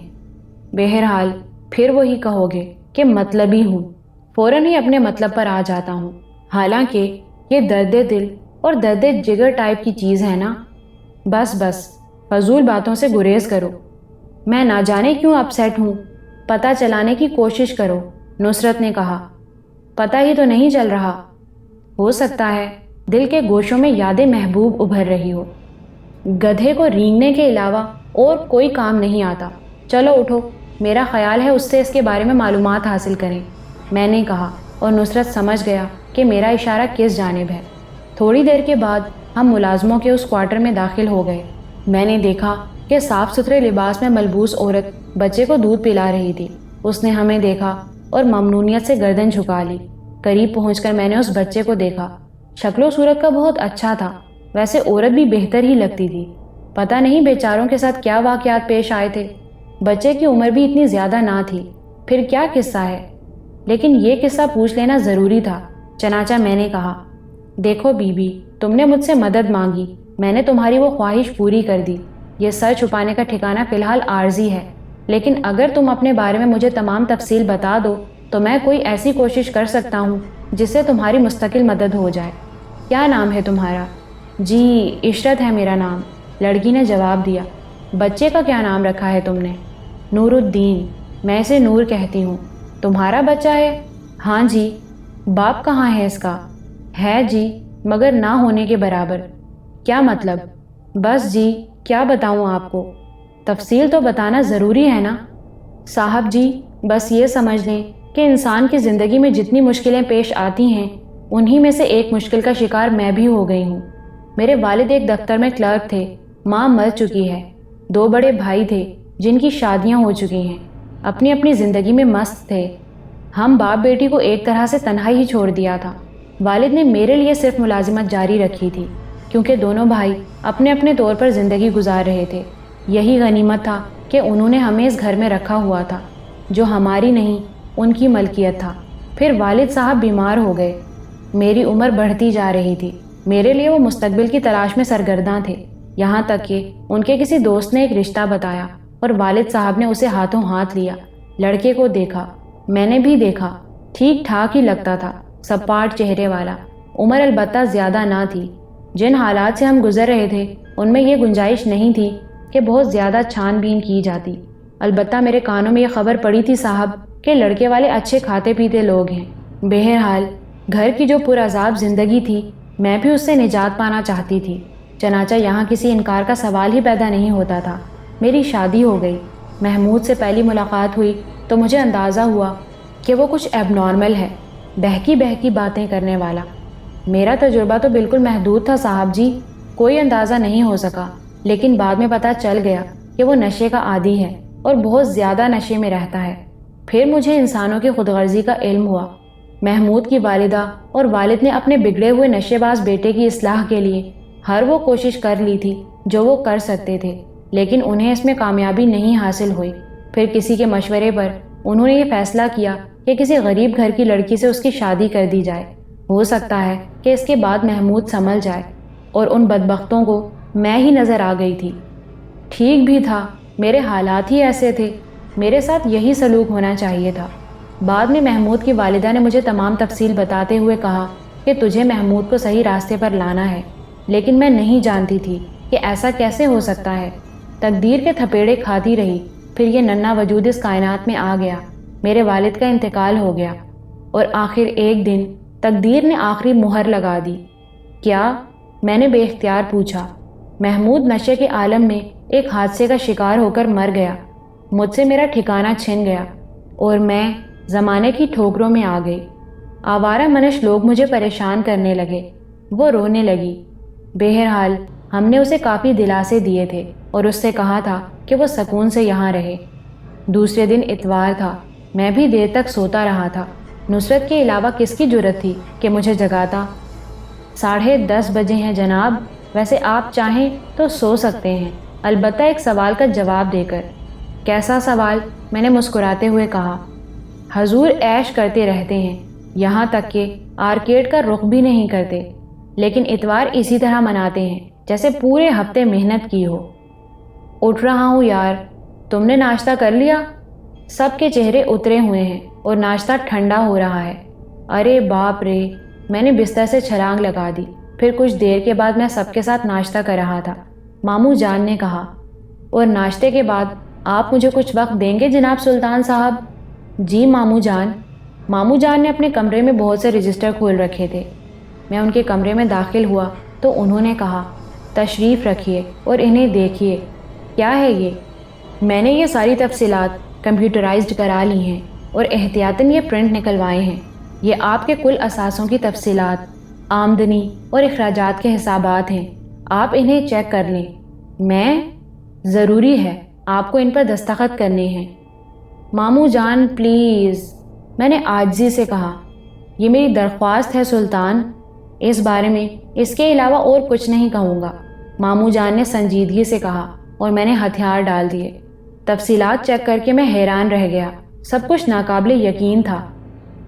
بہرحال پھر وہی کہو گے کہ مطلبی ہوں، فوراً ہی اپنے مطلب پر آ جاتا ہوں، حالانکہ یہ درد دل اور درد جگر ٹائپ کی چیز ہے نا۔ بس فضول باتوں سے گریز کرو۔ میں نہ جانے کیوں اپسیٹ ہوں، پتہ چلانے کی کوشش کرو، نصرت نے کہا۔ پتہ ہی تو نہیں چل رہا۔ ہو سکتا ہے دل کے گوشوں میں یاد محبوب ابھر رہی ہو۔ گدھے کو رینگنے کے علاوہ اور کوئی کام نہیں آتا۔ چلو اٹھو، میرا خیال ہے اس سے اس کے بارے میں معلومات حاصل کریں، میں نے کہا، اور نصرت سمجھ گیا کہ میرا اشارہ کس جانب ہے۔ تھوڑی دیر کے بعد ہم ملازموں کے اس کوارٹر میں داخل ہو گئے۔ میں نے دیکھا کہ صاف ستھرے لباس میں ملبوس عورت بچے کو دودھ پلا رہی تھی۔ اس نے ہمیں دیکھا اور ممنونیت سے گردن جھکا لی۔ قریب پہنچ کر میں نے اس بچے کو دیکھا۔ شکل و صورت کا بہت اچھا تھا، ویسے عورت بھی بہتر ہی لگتی تھی۔ پتہ نہیں بیچاروں کے ساتھ کیا واقعات پیش آئے تھے۔ بچے کی عمر بھی اتنی زیادہ نہ تھی۔ پھر کیا قصہ ہے؟ لیکن یہ قصہ پوچھ لینا ضروری تھا، چنانچہ میں نے کہا، دیکھو بی بی، تم نے مجھ سے مدد مانگی، میں نے تمہاری وہ خواہش پوری کر دی۔ یہ سر چھپانے کا ٹھکانہ فی الحال عارضی ہے، لیکن اگر تم اپنے بارے میں مجھے تمام تفصیل بتا دو تو میں کوئی ایسی کوشش کر سکتا ہوں جس سے تمہاری مستقل مدد ہو جائے۔ کیا نام ہے تمہارا؟ جی عشرت ہے میرا نام، لڑکی نے جواب دیا۔ بچے کا کیا نام رکھا ہے تم نے؟ نور الدین، میں اسے نور کہتی ہوں۔ تمہارا بچہ ہے؟ ہاں جی۔ باپ کہاں ہے اس کا؟ ہے جی، مگر نہ ہونے کے برابر۔ کیا مطلب؟ بس جی، کیا بتاؤں آپ کو؟ تفصیل تو بتانا ضروری ہے نا؟ صاحب جی، بس یہ سمجھ لیں کہ انسان کی زندگی میں جتنی مشکلیں پیش آتی ہیں انہی میں سے ایک مشکل کا شکار میں بھی ہو گئی ہوں۔ میرے والد ایک دفتر میں کلرک تھے، ماں مر چکی ہے، 2 بڑے بھائی تھے جن کی شادیاں ہو چکی ہیں، اپنی اپنی زندگی میں مست تھے۔ ہم باپ بیٹی کو ایک طرح سے تنہا ہی چھوڑ دیا تھا۔ والد نے میرے لیے صرف ملازمت جاری رکھی تھی، کیونکہ دونوں بھائی اپنے اپنے طور پر زندگی گزار رہے تھے۔ یہی غنیمت تھا کہ انہوں نے ہمیں اس گھر میں رکھا ہوا تھا جو ہماری نہیں ان کی ملکیت تھا۔ پھر والد صاحب بیمار ہو گئے، میری عمر بڑھتی جا رہی تھی، میرے لیے وہ مستقبل کی تلاش میں سرگرداں تھے، یہاں تک کہ ان کے کسی دوست نے ایک رشتہ بتایا اور والد صاحب نے اسے ہاتھوں ہاتھ لیا۔ لڑکے کو دیکھا، میں نے بھی دیکھا، ٹھیک ٹھاک ہی لگتا تھا، سپاٹ چہرے والا، عمر البتہ زیادہ نہ تھی۔ جن حالات سے ہم گزر رہے تھے ان میں یہ گنجائش نہیں تھی کہ بہت زیادہ چھان بین کی جاتی۔ البتہ میرے کانوں میں یہ خبر پڑی تھی صاحب کہ لڑکے والے اچھے کھاتے پیتے لوگ ہیں۔ بہرحال گھر کی جو پرعذاب زندگی تھی میں بھی اس سے نجات پانا چاہتی تھی، چنانچہ یہاں کسی انکار کا سوال ہی پیدا نہیں ہوتا تھا۔ میری شادی ہو گئی۔ محمود سے پہلی ملاقات ہوئی تو مجھے اندازہ ہوا کہ وہ کچھ ایب نارمل ہے، بہکی بہکی باتیں کرنے والا۔ میرا تجربہ تو بالکل محدود تھا صاحب جی، کوئی اندازہ نہیں ہو سکا، لیکن بعد میں پتہ چل گیا کہ وہ نشے کا عادی ہے اور بہت زیادہ نشے میں رہتا ہے۔ پھر مجھے انسانوں کی خود غرضی کا علم ہوا۔ محمود کی والدہ اور والد نے اپنے بگڑے ہوئے نشے باز بیٹے کی اصلاح کے لیے ہر وہ کوشش کر لی تھی جو وہ کر سکتے تھے، لیکن انہیں اس میں کامیابی نہیں حاصل ہوئی۔ پھر کسی کے مشورے پر انہوں نے یہ فیصلہ کیا کہ کسی غریب گھر کی لڑکی سے اس کی شادی کر دی جائے۔ ہو سکتا ہے کہ اس کے بعد محمود سنبھل جائے، اور ان بدبختوں کو میں ہی نظر آ گئی تھی۔ ٹھیک بھی تھا، میرے حالات ہی ایسے تھے، میرے ساتھ یہی سلوک ہونا چاہیے تھا۔ بعد میں محمود کی والدہ نے مجھے تمام تفصیل بتاتے ہوئے کہا کہ تجھے محمود کو صحیح راستے پر لانا ہے، لیکن میں نہیں جانتی تھی کہ ایسا کیسے ہو سکتا ہے۔ تقدیر کے تھپیڑے کھاتی رہی، پھر یہ ننھا وجود اس کائنات میں آ گیا، میرے والد کا انتقال ہو گیا، اور آخر ایک دن تقدیر نے آخری مہر لگا دی۔ کیا؟ میں نے بے اختیار پوچھا۔ محمود نشے کے عالم میں ایک حادثے کا شکار ہو کر مر گیا، مجھ سے میرا ٹھکانہ چھن گیا، اور میں زمانے کی ٹھوکروں میں آ گئی۔ آوارہ منش لوگ مجھے پریشان کرنے لگے۔ وہ رونے لگی۔ بہرحال ہم نے اسے کافی دلاسے دیے تھے اور اس سے کہا تھا کہ وہ سکون سے یہاں رہے۔ دوسرے دن اتوار تھا۔ میں بھی دیر تک سوتا رہا تھا۔ نصرت کے علاوہ کس کی جرت تھی کہ مجھے جگاتا؟ 10:30 بجے ہیں جناب، ویسے آپ چاہیں تو سو سکتے ہیں، البتہ ایک سوال کا جواب دے کر۔ کیسا سوال؟ میں نے مسکراتے ہوئے کہا۔ حضور عیش کرتے رہتے ہیں، یہاں تک کہ آرکیڈ کا رخ بھی نہیں کرتے، لیکن اتوار اسی طرح مناتے ہیں جیسے پورے ہفتے محنت کی ہو۔ اٹھ رہا ہوں یار، تم نے ناشتہ کر لیا؟ سب کے چہرے اترے ہوئے ہیں اور ناشتہ ٹھنڈا ہو رہا ہے۔ ارے باپ رے، میں نے بستر سے چھلانگ لگا دی۔ پھر کچھ دیر کے بعد میں سب کے ساتھ ناشتہ کر رہا تھا۔ ماموں جان نے کہا، اور ناشتے کے بعد آپ مجھے کچھ وقت دیں گے جناب سلطان صاحب؟ جی ماموں جان۔ ماموں جان نے اپنے کمرے میں بہت سے رجسٹر کھول رکھے تھے۔ میں ان کے کمرے میں داخل ہوا تو انہوں نے کہا، تشریف رکھیے اور انہیں دیکھیے۔ کیا ہے یہ؟ میں نے یہ ساری تفصیلات کمپیوٹرائزڈ کرا لی ہیں اور احتیاطاً یہ پرنٹ نکلوائے ہیں۔ یہ آپ کے کل اثاثوں کی تفصیلات، آمدنی اور اخراجات کے حسابات ہیں۔ آپ انہیں چیک کر لیں۔ میں؟ ضروری ہے، آپ کو ان پر دستخط کرنے ہیں۔ ماموں جان پلیز، میں نے عاجزی سے کہا۔ یہ میری درخواست ہے سلطان، اس بارے میں اس کے علاوہ اور کچھ نہیں کہوں گا، ماموں جان نے سنجیدگی سے کہا، اور میں نے ہتھیار ڈال دیے۔ تفصیلات چیک کر کے میں حیران رہ گیا۔ سب کچھ ناقابل یقین تھا۔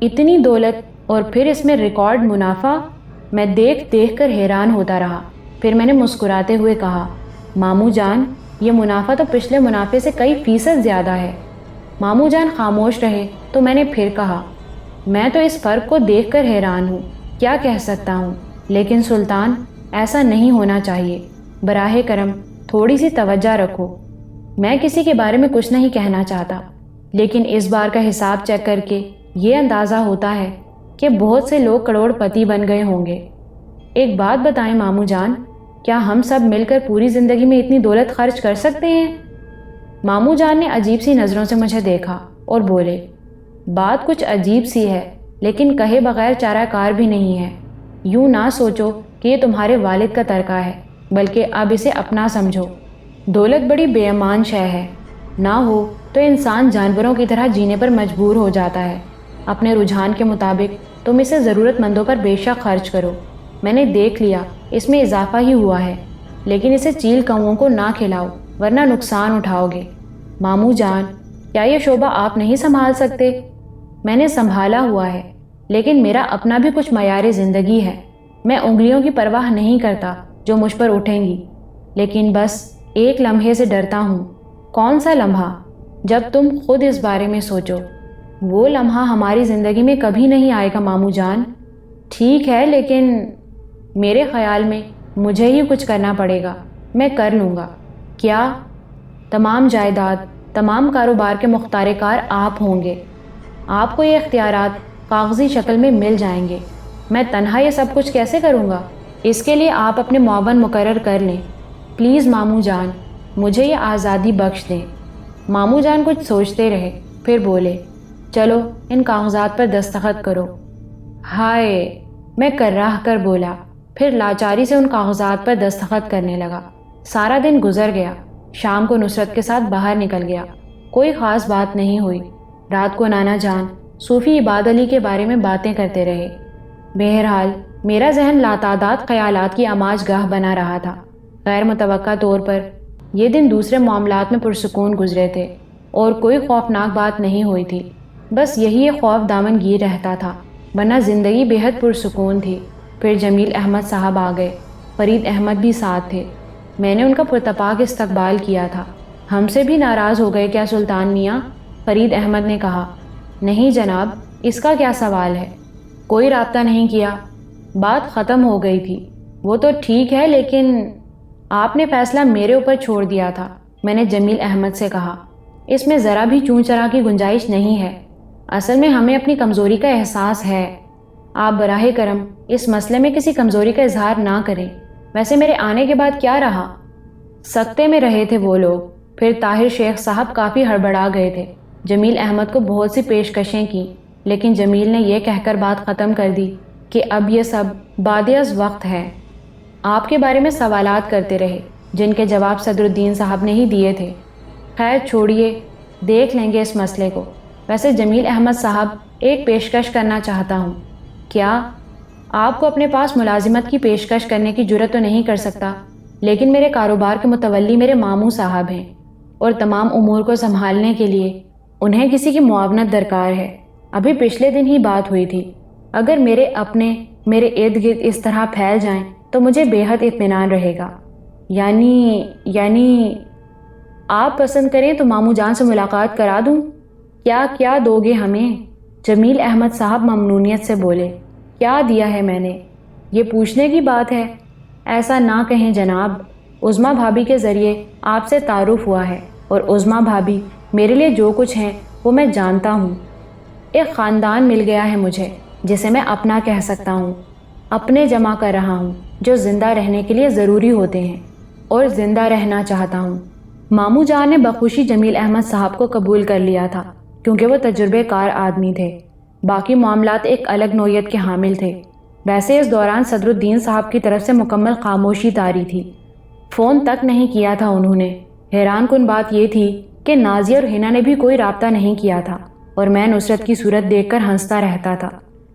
اتنی دولت اور پھر اس میں ریکارڈ منافع! میں دیکھ کر حیران ہوتا رہا۔ پھر میں نے مسکراتے ہوئے کہا، ماموں جان، یہ منافع تو پچھلے منافع سے کئی فیصد زیادہ ہے۔ ماموں جان خاموش رہے تو میں نے پھر کہا، میں تو اس فرق کو دیکھ کر حیران ہوں، کیا کہہ سکتا ہوں، لیکن سلطان ایسا نہیں ہونا چاہیے۔ براہ کرم تھوڑی سی توجہ رکھو۔ میں کسی کے بارے میں کچھ نہیں کہنا چاہتا، لیکن اس بار کا حساب چیک کر کے یہ اندازہ ہوتا ہے کہ بہت سے لوگ کروڑ پتی بن گئے ہوں گے۔ ایک بات بتائیں ماموں جان، کیا ہم سب مل کر پوری زندگی میں اتنی دولت خرچ کر سکتے ہیں؟ ماموں جان نے عجیب سی نظروں سے مجھے دیکھا اور بولے، بات کچھ عجیب سی ہے، لیکن کہے بغیر چارہ کار بھی نہیں ہے۔ یوں نہ سوچو کہ یہ تمہارے والد کا ترکہ ہے، بلکہ اب اسے اپنا سمجھو۔ دولت بڑی بے امان شے ہے، نہ ہو تو انسان جانوروں کی طرح جینے پر مجبور ہو جاتا ہے۔ اپنے رجحان کے مطابق تم اسے ضرورت مندوں پر بے شک خرچ کرو۔ میں نے دیکھ لیا اس میں اضافہ ہی ہوا ہے، لیکن اسے چیل کووں کو نہ کھلاؤ ورنہ نقصان اٹھاؤ گے۔ ماموں جان، کیا یہ شعبہ آپ نہیں سنبھال سکتے؟ میں نے سنبھالا ہوا ہے، لیکن میرا اپنا بھی کچھ معیار زندگی ہے۔ میں انگلیوں کی پرواہ نہیں کرتا جو مجھ پر اٹھیں گی، لیکن بس ایک لمحے سے ڈرتا ہوں۔ کون سا لمحہ؟ جب تم خود اس بارے میں سوچو۔ وہ لمحہ ہماری زندگی میں کبھی نہیں آئے گا ماموں جان۔ ٹھیک ہے، لیکن میرے خیال میں مجھے ہی کچھ کرنا پڑے گا۔ میں کر لوں گا۔ کیا؟ تمام جائیداد، تمام کاروبار کے مختار کار آپ ہوں گے۔ آپ کو یہ اختیارات کاغذی شکل میں مل جائیں گے۔ میں تنہا یہ سب کچھ کیسے کروں گا؟ اس کے لیے آپ اپنے معاون مقرر کر لیں۔ پلیز ماموں جان، مجھے یہ آزادی بخش دیں۔ ماموں جان کچھ سوچتے رہے، پھر بولے، چلو ان کاغذات پر دستخط کرو۔ ہائے، میں کرراہ کر بولا، پھر لاچاری سے ان کاغذات پر دستخط کرنے لگا۔ سارا دن گزر گیا۔ شام کو نصرت کے ساتھ باہر نکل گیا۔ کوئی خاص بات نہیں ہوئی۔ رات کو نانا جان صوفی عباد علی کے بارے میں باتیں کرتے رہے۔ بہرحال میرا ذہن لاتعداد خیالات کی آماج گاہ بنا رہا تھا۔ غیر متوقع طور پر یہ دن دوسرے معاملات میں پرسکون گزرے تھے اور کوئی خوفناک بات نہیں ہوئی تھی۔ بس یہی ایک خوف دامن گیر رہتا تھا، ورنہ زندگی بے حد پرسکون تھی۔ پھر جمیل احمد صاحب آ گئے۔ فرید احمد بھی ساتھ تھے۔ میں نے ان کا پرتپاک استقبال کیا تھا۔ ہم سے بھی ناراض ہو گئے کیا سلطان میاں؟ فرید احمد نے کہا۔ نہیں جناب، اس کا کیا سوال ہے؟ کوئی رابطہ نہیں کیا؟ بات ختم ہو گئی تھی۔ وہ تو ٹھیک ہے، لیکن آپ نے فیصلہ میرے اوپر چھوڑ دیا تھا، میں نے جمیل احمد سے کہا۔ اس میں ذرا بھی چون چرا کی گنجائش نہیں ہے۔ اصل میں ہمیں اپنی کمزوری کا احساس ہے۔ آپ براہ کرم اس مسئلے میں کسی کمزوری کا اظہار نہ کریں۔ ویسے میرے آنے کے بعد کیا رہا؟ سکتے میں رہے تھے وہ لوگ۔ پھر طاہر شیخ صاحب کافی ہڑبڑا گئے تھے۔ جمیل احمد کو بہت سی پیشکشیں کی، لیکن جمیل نے یہ کہہ کر بات ختم کر دی کہ اب یہ سب بعد از وقت ہے۔ آپ کے بارے میں سوالات کرتے رہے جن کے جواب صدر الدین صاحب نے ہی دیے تھے۔ خیر چھوڑیے، دیکھ لیں گے اس مسئلے کو۔ ویسے جمیل احمد صاحب، ایک پیشکش کرنا چاہتا ہوں۔ کیا؟ آپ کو اپنے پاس ملازمت کی پیشکش کرنے کی جرأت تو نہیں کر سکتا، لیکن میرے کاروبار کے متولی میرے ماموں صاحب ہیں اور تمام امور کو سنبھالنے کے لیے انہیں کسی کی معاونت درکار ہے۔ ابھی پچھلے دن ہی بات ہوئی تھی۔ اگر میرے ارد گرد اس طرح پھیل جائیں تو مجھے بے حد اطمینان رہے گا۔ یعنی آپ پسند کریں تو ماموں جان سے ملاقات کرا دوں؟ کیا دو گے ہمیں؟ جمیل احمد صاحب ممنونیت سے بولے۔ کیا دیا ہے میں نے؟ یہ پوچھنے کی بات ہے۔ ایسا نہ کہیں جناب، عظمیٰ بھابی کے ذریعے آپ سے تعارف ہوا ہے اور عظمیٰ بھابی میرے لیے جو کچھ ہیں وہ میں جانتا ہوں۔ ایک خاندان مل گیا ہے مجھے جسے میں اپنا کہہ سکتا ہوں۔ اپنے جمع کر رہا ہوں جو زندہ رہنے کے لیے ضروری ہوتے ہیں اور زندہ رہنا چاہتا ہوں۔ ماموں جان نے بخوشی جمیل احمد صاحب کو قبول کر لیا تھا کیونکہ وہ تجربے کار آدمی تھے۔ باقی معاملات ایک الگ نوعیت کے حامل تھے۔ ویسے اس دوران صدر الدین صاحب کی طرف سے مکمل خاموشی طاری تھی۔ فون تک نہیں کیا تھا انہوں نے۔ حیران کن بات یہ تھی کہ نازیہ اور ہنا نے بھی کوئی رابطہ نہیں کیا تھا اور میں نصرت کی صورت دیکھ کر ہنستا رہتا تھا،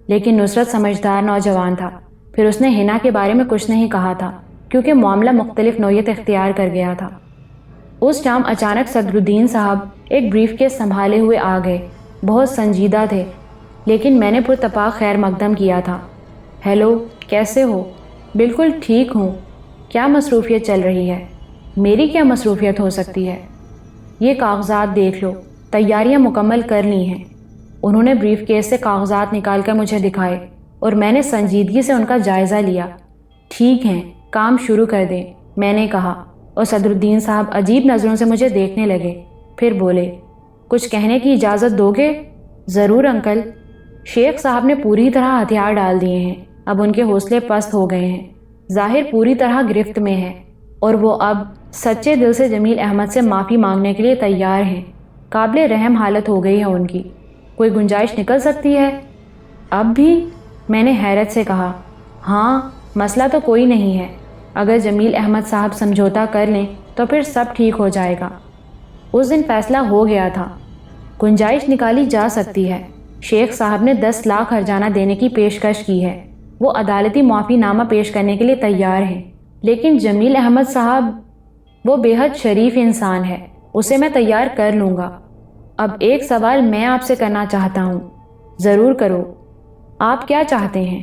لیکن نصرت سمجھدار نوجوان تھا۔ پھر اس نے ہنا کے بارے میں کچھ نہیں کہا تھا کیونکہ معاملہ مختلف نوعیت اختیار کر گیا تھا۔ اس شام اچانک صدر الدین صاحب ایک بریف کیس سنبھالے ہوئے آ گئے۔ بہت سنجیدہ تھے، لیکن میں نے پرتپاک خیر مقدم کیا تھا۔ ہیلو، کیسے ہو؟ بالکل ٹھیک ہوں۔ کیا مصروفیت چل رہی ہے؟ میری کیا مصروفیت ہو سکتی ہے؟ یہ کاغذات دیکھ لو، تیاریاں مکمل کر لی ہیں۔ انہوں نے بریف کیس سے کاغذات نکال کر مجھے دکھائے اور میں نے سنجیدگی سے ان کا جائزہ لیا۔ ٹھیک ہے، کام شروع کر دیں، میں نے کہا، اور صدر الدین صاحب عجیب نظروں سے مجھے دیکھنے لگے۔ پھر بولے، کچھ کہنے کی اجازت دو گے؟ ضرور انکل۔ شیخ صاحب نے پوری طرح ہتھیار ڈال دیے ہیں۔ اب ان کے حوصلے پست ہو گئے ہیں۔ ظاہر پوری طرح گرفت میں ہے اور وہ اب سچے دل سے جمیل احمد سے معافی مانگنے کے لیے تیار ہیں۔ قابل رحم حالت ہو گئی ہے ان کی۔ کوئی گنجائش نکل سکتی ہے؟ اب بھی؟ میں نے حیرت سے کہا۔ ہاں، مسئلہ تو کوئی نہیں ہے۔ اگر جمیل احمد صاحب سمجھوتا کر لیں تو پھر سب ٹھیک ہو جائے گا۔ اس دن فیصلہ ہو گیا تھا، گنجائش نکالی جا سکتی ہے۔ شیخ صاحب نے 10 لاکھ ہرجانہ دینے کی پیشکش کی ہے۔ وہ عدالتی معافی نامہ پیش کرنے کے لیے تیار ہیں، لیکن جمیل احمد صاحب، وہ بے حد شریف انسان ہے، اسے میں تیار کر لوں گا۔ اب ایک سوال میں آپ سے کرنا چاہتا ہوں۔ ضرور کرو۔ آپ کیا چاہتے ہیں؟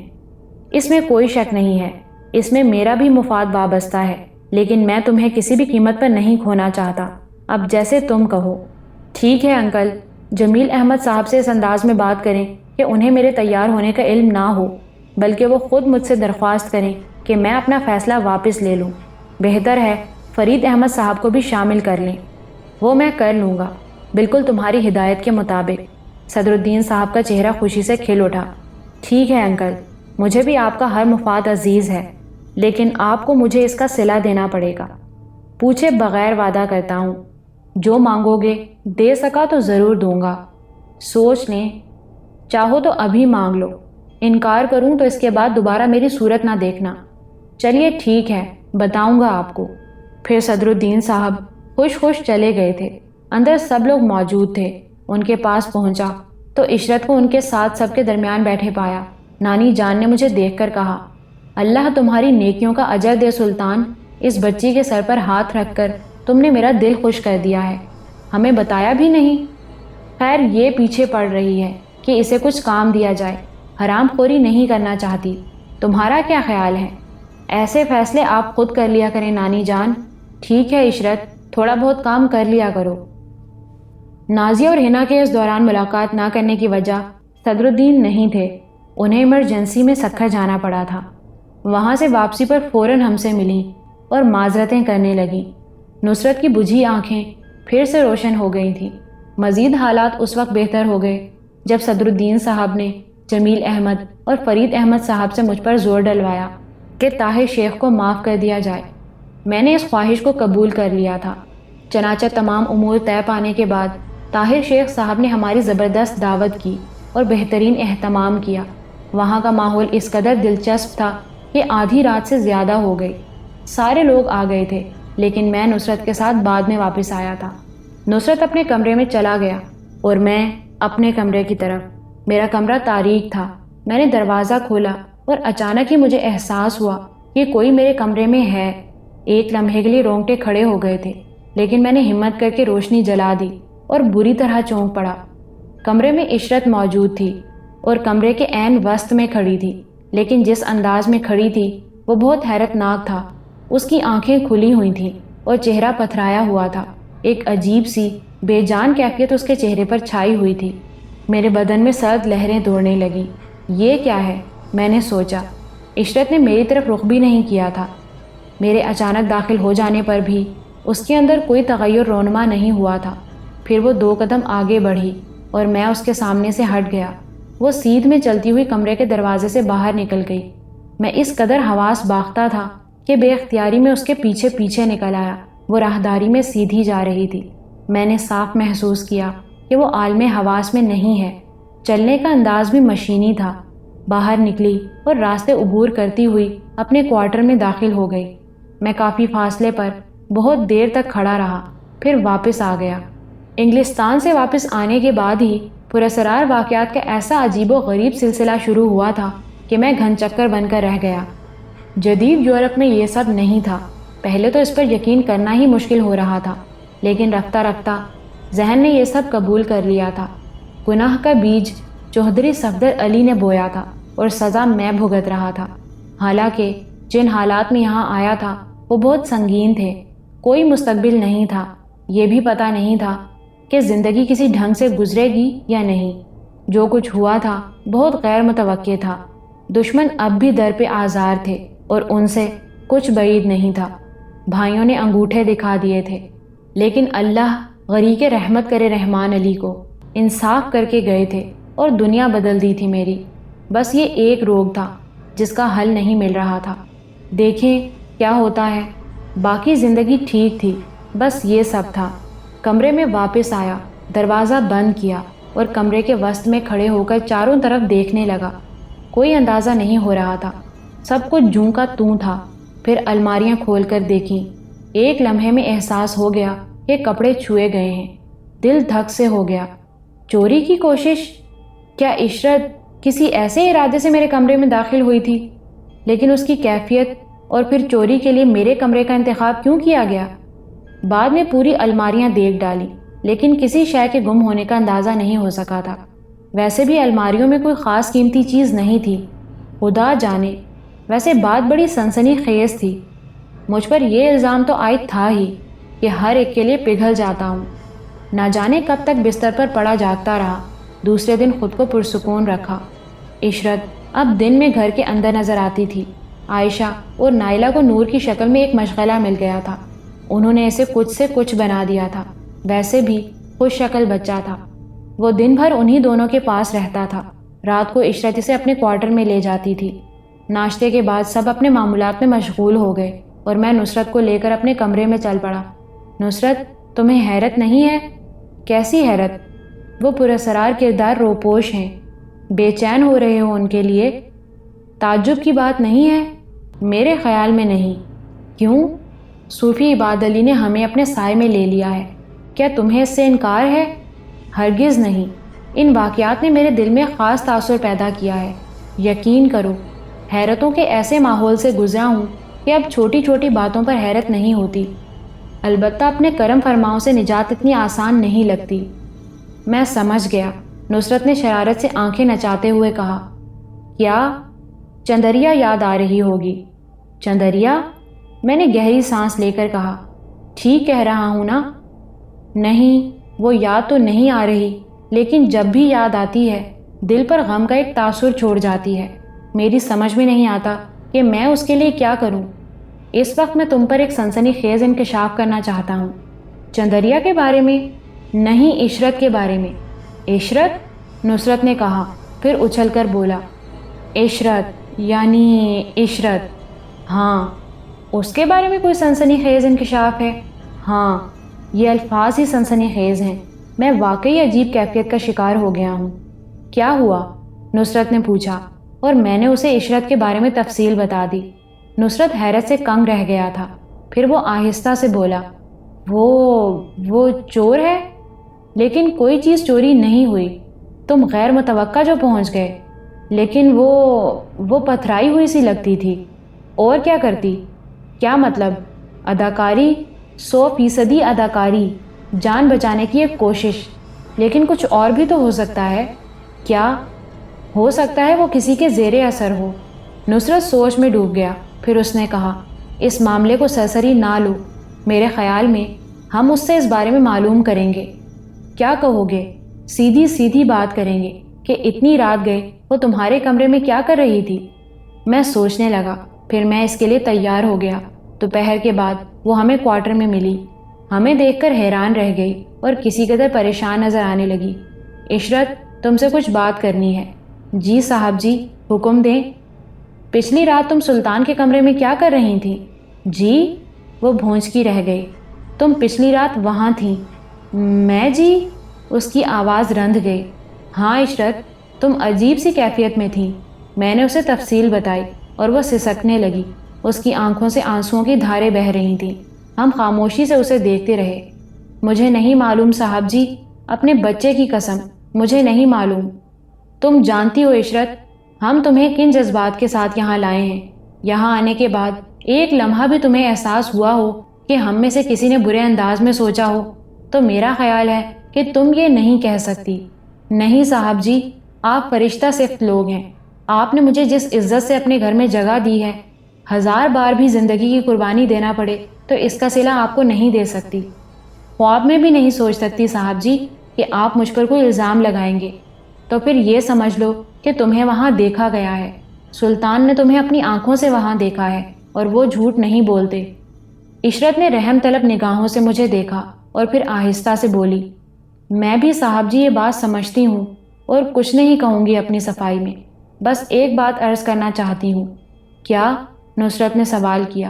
اس میں کوئی شک نہیں ہے، اس میں میرا بھی مفاد وابستہ ہے، لیکن میں تمہیں کسی بھی قیمت پر نہیں کھونا چاہتا۔ اب جیسے تم کہو۔ ٹھیک ہے انکل۔ جمیل احمد صاحب سے اس انداز میں بات کریں کہ انہیں میرے تیار ہونے کا علم نہ ہو، بلکہ وہ خود مجھ سے درخواست کریں کہ میں اپنا فیصلہ واپس لے لوں۔ بہتر ہے فرید احمد صاحب کو بھی شامل کر لیں۔ وہ میں کر لوں گا، بالکل تمہاری ہدایت کے مطابق۔ صدر الدین صاحب کا چہرہ خوشی سے کھل اٹھا۔ ٹھیک ہے انکل، مجھے بھی آپ کا ہر مفاد عزیز ہے، لیکن آپ کو مجھے اس کا صلہ دینا پڑے گا۔ پوچھے بغیر وعدہ کرتا ہوں، جو مانگو گے دے سکا تو ضرور دوں گا۔ سوچ لیں، چاہو تو ابھی مانگ لو، انکار کروں تو اس کے بعد دوبارہ میری صورت نہ دیکھنا۔ چلیے ٹھیک ہے، بتاؤں گا آپ کو۔ پھر صدر الدین صاحب خوش چلے گئے تھے۔ اندر سب لوگ موجود تھے۔ ان کے پاس پہنچا تو عشرت کو ان کے ساتھ سب کے درمیان بیٹھے پایا۔ نانی جان نے مجھے دیکھ کر کہا، اللہ تمہاری نیکیوں کا اجر دے سلطان، اس بچی کے سر پر ہاتھ رکھ کر تم نے میرا دل خوش کر دیا ہے، ہمیں بتایا بھی نہیں۔ خیر یہ پیچھے پڑ رہی ہے کہ اسے کچھ کام دیا جائے، حرام خوری نہیں کرنا چاہتی۔ تمہارا کیا خیال ہے؟ ایسے فیصلے آپ خود کر لیا کریں نانی جان۔ ٹھیک ہے عشرت، تھوڑا بہت کام کر لیا کرو۔ نازیہ اور ہنا کے اس دوران ملاقات نہ کرنے کی وجہ صدر الدین نہیں تھے، انہیں ایمرجنسی میں سکھر جانا پڑا تھا۔ وہاں سے واپسی پر فوراً ہم سے ملی اور معذرتیں کرنے لگیں۔ نصرت کی بجھی آنکھیں پھر سے روشن ہو گئی تھیں۔ مزید حالات اس وقت بہتر ہو گئے جب صدر الدین صاحب نے جمیل احمد اور فرید احمد صاحب سے مجھ پر زور ڈلوایا کہ طاہر شیخ کو معاف کر دیا جائے۔ میں نے اس خواہش کو قبول کر لیا تھا۔ چنانچہ تمام امور طے پانے کے بعد طاہر شیخ صاحب نے ہماری زبردست دعوت کی اور بہترین اہتمام کیا۔ وہاں کا ماحول اس قدر دلچسپ تھا کہ آدھی رات سے زیادہ ہو گئی۔ سارے لوگ آ گئے تھے، لیکن میں نصرت کے ساتھ بعد میں واپس آیا تھا۔ نصرت اپنے کمرے میں چلا گیا اور میں اپنے کمرے کی طرف۔ میرا کمرہ تاریک تھا۔ میں نے دروازہ کھولا اور اچانک ہی مجھے احساس ہوا کہ کوئی میرے کمرے میں ہے۔ ایک لمحے کے لیے رونگٹے کھڑے ہو گئے تھے، لیکن میں نے ہمت کر کے روشنی جلا دی اور بری طرح چونک پڑا۔ کمرے میں عشرت موجود تھی اور کمرے کے عین وسط میں کھڑی تھی، لیکن جس انداز میں کھڑی تھی وہ بہت حیرت ناک تھا۔ اس کی آنکھیں کھلی ہوئی تھیں اور چہرہ پتھرایا ہوا تھا۔ ایک عجیب سی بے جان کیفیت اس کے چہرے پر چھائی ہوئی تھی۔ میرے بدن میں سرد لہریں دوڑنے لگیں۔ یہ کیا ہے؟ میں نے سوچا۔ عشرت نے میری طرف رخ بھی نہیں کیا تھا۔ میرے اچانک داخل ہو جانے پر بھی اس کے اندر کوئی تغیر رونما نہیں ہوا تھا۔ پھر وہ 2 قدم آگے بڑھی اور میں اس کے سامنے سے ہٹ گیا۔ وہ سیدھ میں چلتی ہوئی کمرے کے دروازے سے باہر نکل گئی۔ میں اس قدر حواس باختہ تھا کہ بے اختیاری میں اس کے پیچھے پیچھے نکل آیا۔ وہ راہداری میں سیدھی جا رہی تھی۔ میں نے صاف محسوس کیا کہ وہ عالم حواس میں نہیں ہے۔ چلنے کا انداز بھی مشینی تھا۔ باہر نکلی اور راستے عبور کرتی ہوئی اپنے کوارٹر میں داخل ہو گئی۔ میں کافی فاصلے پر بہت دیر تک کھڑا رہا، پھر واپس آ گیا۔ انگلستان سے واپس آنے کے بعد ہی پراسرار واقعات کا ایسا عجیب و غریب سلسلہ شروع ہوا تھا کہ میں گھن چکر بن کر رہ گیا۔ جدید یورپ میں یہ سب نہیں تھا۔ پہلے تو اس پر یقین کرنا ہی مشکل ہو رہا تھا، لیکن رفتہ رفتہ ذہن نے یہ سب قبول کر لیا تھا۔ گناہ کا بیج چوہدری صفدر علی نے بویا تھا اور سزا میں بھگت رہا تھا۔ حالانکہ جن حالات میں یہاں آیا تھا وہ بہت سنگین تھے۔ کوئی مستقبل نہیں تھا۔ یہ بھی پتہ نہیں تھا کہ زندگی کسی ڈھنگ سے گزرے گی یا نہیں۔ جو کچھ ہوا تھا بہت غیر متوقع تھا۔ دشمن اب بھی در پہ آزار تھے اور ان سے کچھ بعید نہیں تھا۔ بھائیوں نے انگوٹھے دکھا دیے تھے، لیکن اللہ غریق رحمت کرے رحمان علی کو انصاف کر کے گئے تھے اور دنیا بدل دی تھی میری۔ بس یہ ایک روگ تھا جس کا حل نہیں مل رہا تھا۔ دیکھیں کیا ہوتا ہے۔ باقی زندگی ٹھیک تھی، بس یہ سب تھا۔ کمرے میں واپس آیا، دروازہ بند کیا اور کمرے کے وسط میں کھڑے ہو کر چاروں طرف دیکھنے لگا۔ کوئی اندازہ نہیں ہو رہا تھا۔ سب کچھ جوں کا توں تھا۔ پھر الماریاں کھول کر دیکھیں۔ ایک لمحے میں احساس ہو گیا کہ کپڑے چھوئے گئے ہیں۔ دل دھک سے ہو گیا۔ چوری کی کوشش؟ کیا عشرت کسی ایسے ارادے سے میرے کمرے میں داخل ہوئی تھی؟ لیکن اس کی کیفیت اور پھر چوری کے لیے میرے کمرے کا انتخاب کیوں کیا گیا؟ بعد میں پوری الماریاں دیکھ ڈالی، لیکن کسی شے کے گم ہونے کا اندازہ نہیں ہو سکا تھا۔ ویسے بھی الماریوں میں کوئی خاص قیمتی چیز نہیں تھی۔ خدا جانے۔ ویسے بات بڑی سنسنی خیز تھی۔ مجھ پر یہ الزام تو عائد تھا ہی کہ ہر ایک کے لیے پگھل جاتا ہوں۔ نہ جانے کب تک بستر پر پڑا جاگتا رہا۔ دوسرے دن خود کو پرسکون رکھا۔ عشرت اب دن میں گھر کے اندر نظر آتی تھی۔ عائشہ اور نائلہ کو نور کی شکل میں ایک مشغلہ مل گیا تھا۔ انہوں نے اسے کچھ سے کچھ بنا دیا تھا۔ ویسے بھی خوش شکل بچہ تھا۔ وہ دن بھر انہی دونوں کے پاس رہتا تھا۔ رات کو عشرت اسے اپنے کوارٹر میں لے جاتی تھی۔ ناشتے کے بعد سب اپنے معمولات میں مشغول ہو گئے اور میں نصرت کو لے کر اپنے کمرے میں چل پڑا۔ نصرت، تمہیں حیرت نہیں ہے؟ کیسی حیرت؟ وہ پراسرار کردار روپوش ہیں۔ بے چین ہو رہے ہو ان کے لیے؟ تعجب کی بات نہیں ہے؟ میرے خیال میں نہیں۔ کیوں؟ صوفی عباد علی نے ہمیں اپنے سائے میں لے لیا ہے۔ کیا تمہیں اس سے انکار ہے؟ ہرگز نہیں۔ ان واقعات نے میرے دل میں خاص تاثر پیدا کیا ہے۔ یقین کرو، حیرتوں کے ایسے ماحول سے گزرا ہوں کہ اب چھوٹی چھوٹی باتوں پر حیرت نہیں ہوتی۔ البتہ اپنے کرم فرماؤں سے نجات اتنی آسان نہیں لگتی۔ میں سمجھ گیا، نصرت نے شرارت سے آنکھیں نچاتے ہوئے کہا۔ کیا؟ چندریا یاد آ رہی ہوگی۔ چندریا؟ میں نے گہری سانس لے کر کہا۔ ٹھیک کہہ رہا ہوں نا؟ نہیں، وہ یاد تو نہیں آ رہی، لیکن جب بھی یاد آتی ہے دل پر غم کا ایک تاثر چھوڑ جاتی ہے۔ میری سمجھ میں نہیں آتا کہ میں اس کے لیے کیا کروں۔ اس وقت میں تم پر ایک سنسنی خیز انکشاف کرنا چاہتا ہوں۔ چندریا کے بارے میں؟ نہیں، عشرت کے بارے میں۔ عشرت؟ نصرت نے کہا، پھر اچھل کر بولا۔ عشرت یعنی عشرت؟ ہاں۔ اس کے بارے میں کوئی سنسنی خیز انکشاف ہے؟ ہاں، یہ الفاظ ہی سنسنی خیز ہیں۔ میں واقعی عجیب کیفیت کا شکار ہو گیا ہوں۔ کیا ہوا؟ نصرت نے پوچھا۔ اور میں نے اسے عشرت کے بارے میں تفصیل بتا دی۔ نصرت حیرت سے کنگ رہ گیا تھا۔ پھر وہ آہستہ سے بولا، وہ چور ہے؟ لیکن کوئی چیز چوری نہیں ہوئی، تم غیر متوقع جو پہنچ گئے۔ لیکن وہ پتھرائی ہوئی سی لگتی تھی۔ اور کیا کرتی؟ کیا مطلب؟ اداکاری، 100% اداکاری، جان بچانے کی ایک کوشش۔ لیکن کچھ اور بھی تو ہو سکتا ہے۔ کیا ہو سکتا ہے؟ وہ کسی کے زیر اثر ہو۔ نصرت سوچ میں ڈوب گیا۔ پھر اس نے کہا، اس معاملے کو سرسری نہ لو، میرے خیال میں ہم اس سے اس بارے میں معلوم کریں گے۔ کیا کہو گے؟ سیدھی بات کریں گے کہ اتنی رات گئے وہ تمہارے کمرے میں کیا کر رہی تھی؟ میں سوچنے لگا، پھر میں اس کے لیے تیار ہو گیا۔ دوپہر کے بعد وہ ہمیں کوارٹر میں ملی۔ ہمیں دیکھ کر حیران رہ گئی اور کسی قدر پریشان نظر آنے لگی۔ عشرت، تم سے کچھ بات کرنی ہے۔ جی صاحب جی، حکم دیں۔ پچھلی رات تم سلطان کے کمرے میں کیا کر رہی تھیں؟ جی؟ وہ بھونچکی رہ گئی۔ تم پچھلی رات وہاں تھیں؟ میں جی؟ اس کی آواز رند گئی۔ ہاں عشرت، تم عجیب سی کیفیت میں تھیں۔ میں نے اسے تفصیل بتائی اور وہ سسکنے لگی۔ اس کی آنکھوں سے آنسوؤں کی دھاریں بہہ رہی تھیں۔ ہم خاموشی سے اسے دیکھتے رہے۔ مجھے نہیں معلوم صاحب جی، اپنے بچے کی قسم، مجھے نہیں معلوم۔ تم جانتی ہو عشرت، ہم تمہیں کن جذبات کے ساتھ یہاں لائے ہیں۔ یہاں آنے کے بعد ایک لمحہ بھی تمہیں احساس ہوا ہو کہ ہم میں سے کسی نے برے انداز میں سوچا ہو تو میرا خیال ہے کہ تم یہ نہیں کہہ سکتی۔ نہیں صاحب جی، آپ فرشتہ صفت لوگ ہیں۔ آپ نے مجھے جس عزت سے اپنے گھر میں جگہ دی ہے، 1000 بار بھی زندگی کی قربانی دینا پڑے تو اس کا صلہ آپ کو نہیں دے سکتی۔ خواب میں بھی نہیں سوچ سکتی صاحب جی کہ آپ مجھ پر کوئی الزام لگائیں گے۔ تو پھر یہ سمجھ لو کہ تمہیں وہاں دیکھا گیا ہے۔ سلطان نے تمہیں اپنی آنکھوں سے وہاں دیکھا ہے اور وہ جھوٹ نہیں بولتے۔ عشرت نے رحم طلب نگاہوں سے مجھے دیکھا اور پھر آہستہ سے بولی، میں بھی صاحب جی یہ بات سمجھتی ہوں اور کچھ نہیں کہوں گی اپنی صفائی میں، بس ایک بات عرض کرنا چاہتی ہوں۔ کیا؟ نصرت نے سوال کیا۔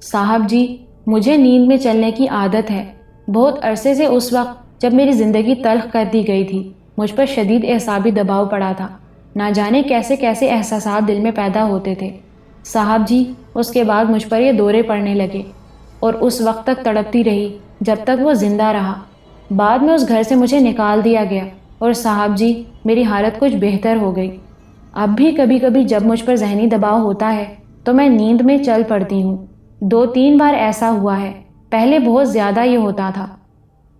صاحب جی، مجھے نیند میں چلنے کی عادت ہے۔ بہت عرصے سے اس وقت جب میری زندگی تلخ کر دی گئی تھی مجھ پر شدید اعصابی دباؤ پڑا تھا۔ نہ جانے کیسے کیسے احساسات دل میں پیدا ہوتے تھے۔ صاحب جی، اس کے بعد مجھ پر یہ دورے پڑنے لگے اور اس وقت تک تڑپتی رہی جب تک وہ زندہ رہا۔ بعد میں اس گھر سے مجھے نکال دیا گیا اور صاحب جی میری حالت کچھ بہتر ہو گئی۔ اب بھی کبھی کبھی جب مجھ پر ذہنی دباؤ ہوتا ہے تو میں نیند میں چل پڑتی ہوں۔ 2-3 بار ایسا ہوا ہے، پہلے بہت زیادہ یہ ہوتا تھا۔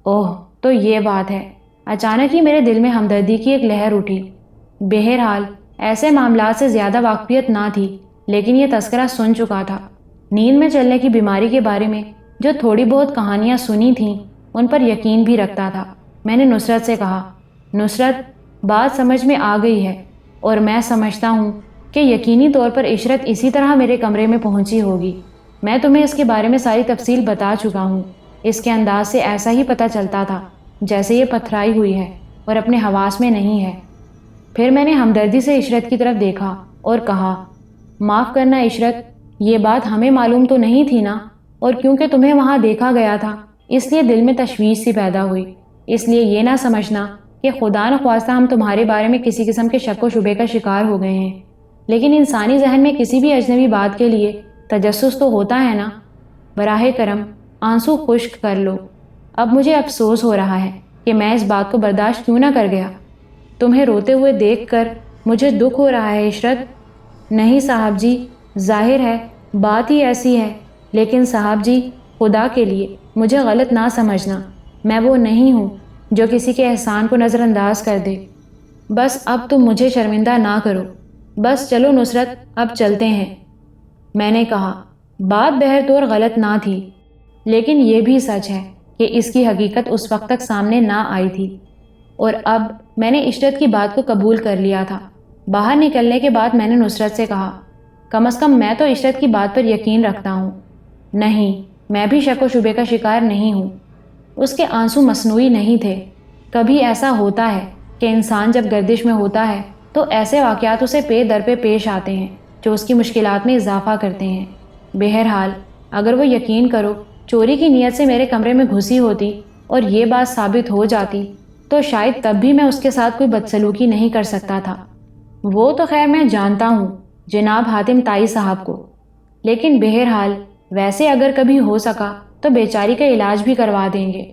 اوہ، تو یہ بات ہے۔ اچانک ہی میرے دل میں ہمدردی کی ایک لہر اٹھی۔ بہرحال ایسے معاملات سے زیادہ واقفیت نہ تھی، لیکن یہ تذکرہ سن چکا تھا۔ نیند میں چلنے کی بیماری کے بارے میں جو تھوڑی بہت کہانیاں سنی تھیں ان پر یقین بھی رکھتا تھا۔ میں نے نصرت سے کہا، نصرت، بات سمجھ میں آ گئی ہے اور میں سمجھتا ہوں کہ یقینی طور پر عشرت اسی طرح میرے کمرے میں پہنچی ہوگی۔ میں تمہیں اس کے بارے میں ساری تفصیل بتا چکا ہوں۔ اس کے انداز سے ایسا ہی پتہ چلتا تھا جیسے یہ پتھرائی ہوئی ہے اور اپنے حواس میں نہیں ہے۔ پھر میں نے ہمدردی سے عشرت کی طرف دیکھا اور کہا، معاف کرنا عشرت، یہ بات ہمیں معلوم تو نہیں تھی نا، اور کیونکہ تمہیں وہاں دیکھا گیا تھا اس لیے دل میں تشویش سی پیدا ہوئی۔ اس لیے یہ نہ سمجھنا کہ خدا نخواستہ ہم تمہارے بارے میں کسی قسم کے شک و شبے کا شکار ہو گئے ہیں، لیکن انسانی ذہن میں کسی بھی اجنبی بات کے لیے تجسس تو ہوتا ہے نا۔ براہ کرم آنسو خشک کر لو۔ اب مجھے افسوس ہو رہا ہے کہ میں اس بات کو برداشت کیوں نہ کر گیا۔ تمہیں روتے ہوئے دیکھ کر مجھے دکھ ہو رہا ہے عشرت۔ نہیں صاحب جی، ظاہر ہے بات ہی ایسی ہے، لیکن صاحب جی خدا کے لیے مجھے غلط نہ سمجھنا، میں وہ نہیں ہوں جو کسی کے احسان کو نظر انداز کر دے۔ بس اب تم مجھے شرمندہ نہ کرو۔ بس چلو نصرت، اب چلتے ہیں۔ میں نے کہا، بات بہر طور غلط نہ تھی، لیکن یہ بھی سچ ہے کہ اس کی حقیقت اس وقت تک سامنے نہ آئی تھی، اور اب میں نے عشرت کی بات کو قبول کر لیا تھا۔ باہر نکلنے کے بعد میں نے نصرت سے کہا، کم از کم میں تو عشرت کی بات پر یقین رکھتا ہوں۔ نہیں، میں بھی شک و شبے کا شکار نہیں ہوں۔ اس کے آنسو مصنوعی نہیں تھے۔ کبھی ایسا ہوتا ہے کہ انسان جب گردش میں ہوتا ہے تو ایسے واقعات اسے پے در پہ پیش آتے ہیں جو اس کی مشکلات میں اضافہ کرتے ہیں۔ بہرحال اگر وہ یقین کرو چوری کی نیت سے میرے کمرے میں گھسی ہوتی اور یہ بات ثابت ہو جاتی تو شاید تب بھی میں اس کے ساتھ کوئی بدسلوکی نہیں کر سکتا تھا۔ وہ تو خیر میں جانتا ہوں جناب حاتم طائی صاحب کو، لیکن بہرحال ویسے اگر کبھی ہو سکا تو بیچاری کا علاج بھی کروا دیں گے۔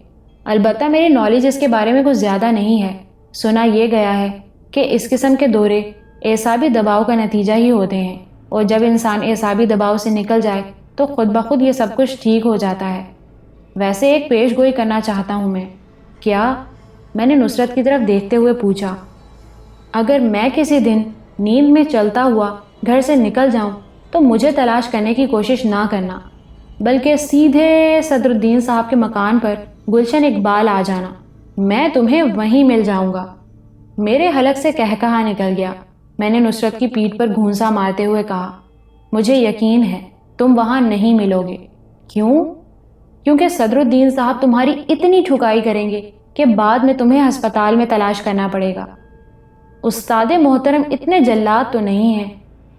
البتہ میری نالج اس کے بارے میں کچھ زیادہ نہیں ہے۔ سنا یہ گیا ہے کہ اس قسم کے دورے اعصابی دباؤ کا نتیجہ ہی ہوتے ہیں، اور جب انسان اعصابی دباؤ سے نکل جائے تو خود بخود یہ سب کچھ ٹھیک ہو جاتا ہے۔ ویسے ایک پیش گوئی کرنا چاہتا ہوں میں۔ کیا؟ میں نے نصرت کی طرف دیکھتے ہوئے پوچھا۔ اگر میں کسی دن نیند میں چلتا ہوا گھر سے نکل جاؤں تو مجھے تلاش کرنے کی کوشش نہ کرنا، بلکہ سیدھے صدر الدین صاحب کے مکان پر گلشن اقبال آ جانا، میں تمہیں وہیں مل جاؤں گا۔ میرے حلق سے کہا نکل گیا۔ میں نے نصرت کی پیٹھ پر گھونسا مارتے ہوئے کہا، مجھے یقین ہے تم وہاں نہیں ملو گے۔ کیوں؟ کیونکہ صدر الدین صاحب تمہاری اتنی ٹھکائی کریں گے کہ بعد میں تمہیں ہسپتال میں تلاش کرنا پڑے گا۔ استاد محترم اتنے جلاد تو نہیں ہیں۔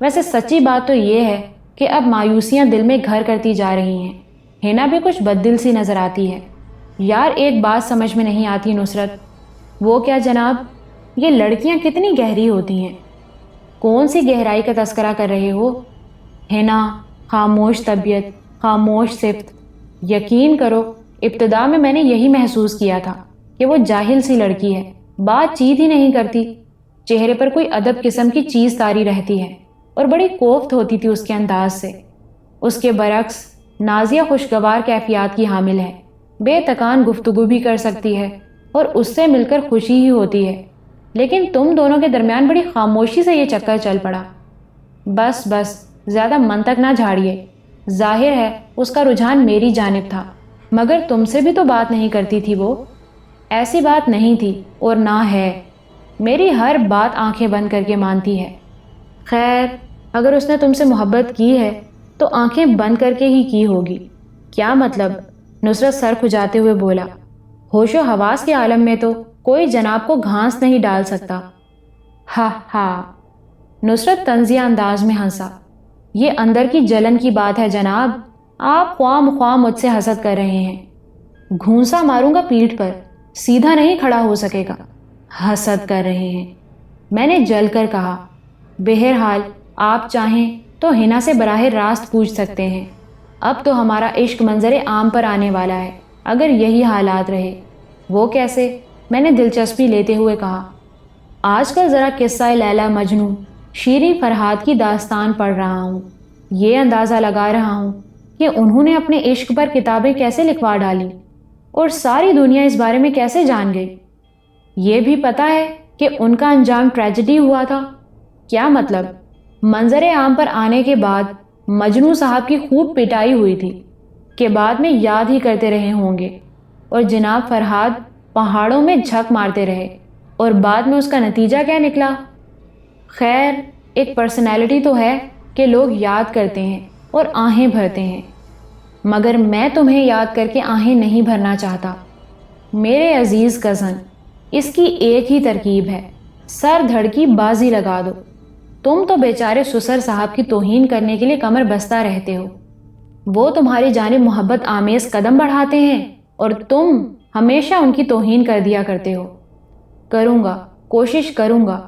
ویسے سچی بات تو یہ ہے کہ اب مایوسیاں دل میں گھر کرتی جا رہی ہیں۔ ہینا بھی کچھ بددل سی نظر آتی ہے۔ یار ایک بات سمجھ میں نہیں آتی نصرت۔ وہ کیا جناب؟ یہ لڑکیاں کتنی گہری ہوتی ہیں؟ کون سی گہرائی کا تذکرہ کر رہے ہو؟ ہینا خاموش طبیعت، خاموش صفت۔ یقین کرو ابتدا میں نے یہی محسوس کیا تھا کہ وہ جاہل سی لڑکی ہے، بات چیت ہی نہیں کرتی، چہرے پر کوئی ادب قسم کی چیز تاری رہتی ہے اور بڑی کوفت ہوتی تھی اس کے انداز سے۔ اس کے برعکس نازیہ خوشگوار کیفیات کی حامل ہے، بے تکان گفتگو بھی کر سکتی ہے اور اس سے مل کر خوشی ہی ہوتی ہے، لیکن تم دونوں کے درمیان بڑی خاموشی سے یہ چکر چل پڑا۔ بس زیادہ منطق نہ جھاڑیے۔ ظاہر ہے اس کا رجحان میری جانب تھا، مگر تم سے بھی تو بات نہیں کرتی تھی وہ۔ ایسی بات نہیں تھی اور نہ ہے، میری ہر بات آنکھیں بند کر کے مانتی ہے۔ خیر اگر اس نے تم سے محبت کی ہے تو آنکھیں بند کر کے ہی کی ہوگی۔ کیا مطلب؟ نصرت سر کھجاتے ہوئے بولا۔ ہوش و حواس کے عالم میں تو کوئی جناب کو گھانس نہیں ڈال سکتا۔ ہا نصرت طنزیہ انداز میں ہنسا۔ یہ اندر کی جلن کی بات ہے جناب، آپ خواہ مخواہ مجھ سے حسد کر رہے ہیں۔ گھونسا ماروں گا پیٹھ پر، سیدھا نہیں کھڑا ہو سکے گا۔ حسد کر رہے ہیں، میں نے جل کر کہا۔ بہرحال آپ چاہیں تو ہینا سے براہ راست پوچھ سکتے ہیں۔ اب تو ہمارا عشق منظر عام پر آنے والا ہے اگر یہی حالات رہے۔ وہ کیسے؟ میں نے دلچسپی لیتے ہوئے کہا۔ آج کل ذرا قصہ لیلا مجنوں شیریں فرہاد کی داستان پڑھ رہا ہوں، یہ اندازہ لگا رہا ہوں کہ انہوں نے اپنے عشق پر کتابیں کیسے لکھوا ڈالی اور ساری دنیا اس بارے میں کیسے جان گئی۔ یہ بھی پتہ ہے کہ ان کا انجام ٹریجڈی ہوا تھا۔ کیا مطلب؟ منظر عام پر آنے کے بعد مجنوں صاحب کی خوب پٹائی ہوئی تھی کہ بعد میں یاد ہی کرتے رہے ہوں گے، اور جناب فرہاد پہاڑوں میں جھک مارتے رہے، اور بعد میں اس کا نتیجہ کیا نکلا؟ خیر ایک پرسنالٹی تو ہے کہ لوگ یاد کرتے ہیں اور آہیں بھرتے ہیں، مگر میں تمہیں یاد کر کے آہیں نہیں بھرنا چاہتا۔ میرے عزیز کزن، اس کی ایک ہی ترکیب ہے، سر دھڑ کی بازی لگا دو۔ تم تو بیچارے سسر صاحب کی توہین کرنے کے لیے کمر بستہ رہتے ہو، وہ تمہاری جانب محبت آمیز قدم بڑھاتے ہیں اور تم ہمیشہ ان کی توہین کر دیا کرتے ہو۔ کروں گا، کوشش کروں گا۔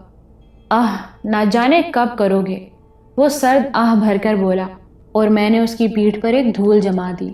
نہ جانے کب کرو گے، وہ سرد آہ بھر کر بولا، اور میں نے اس کی پیٹھ پر ایک دھول جما دی۔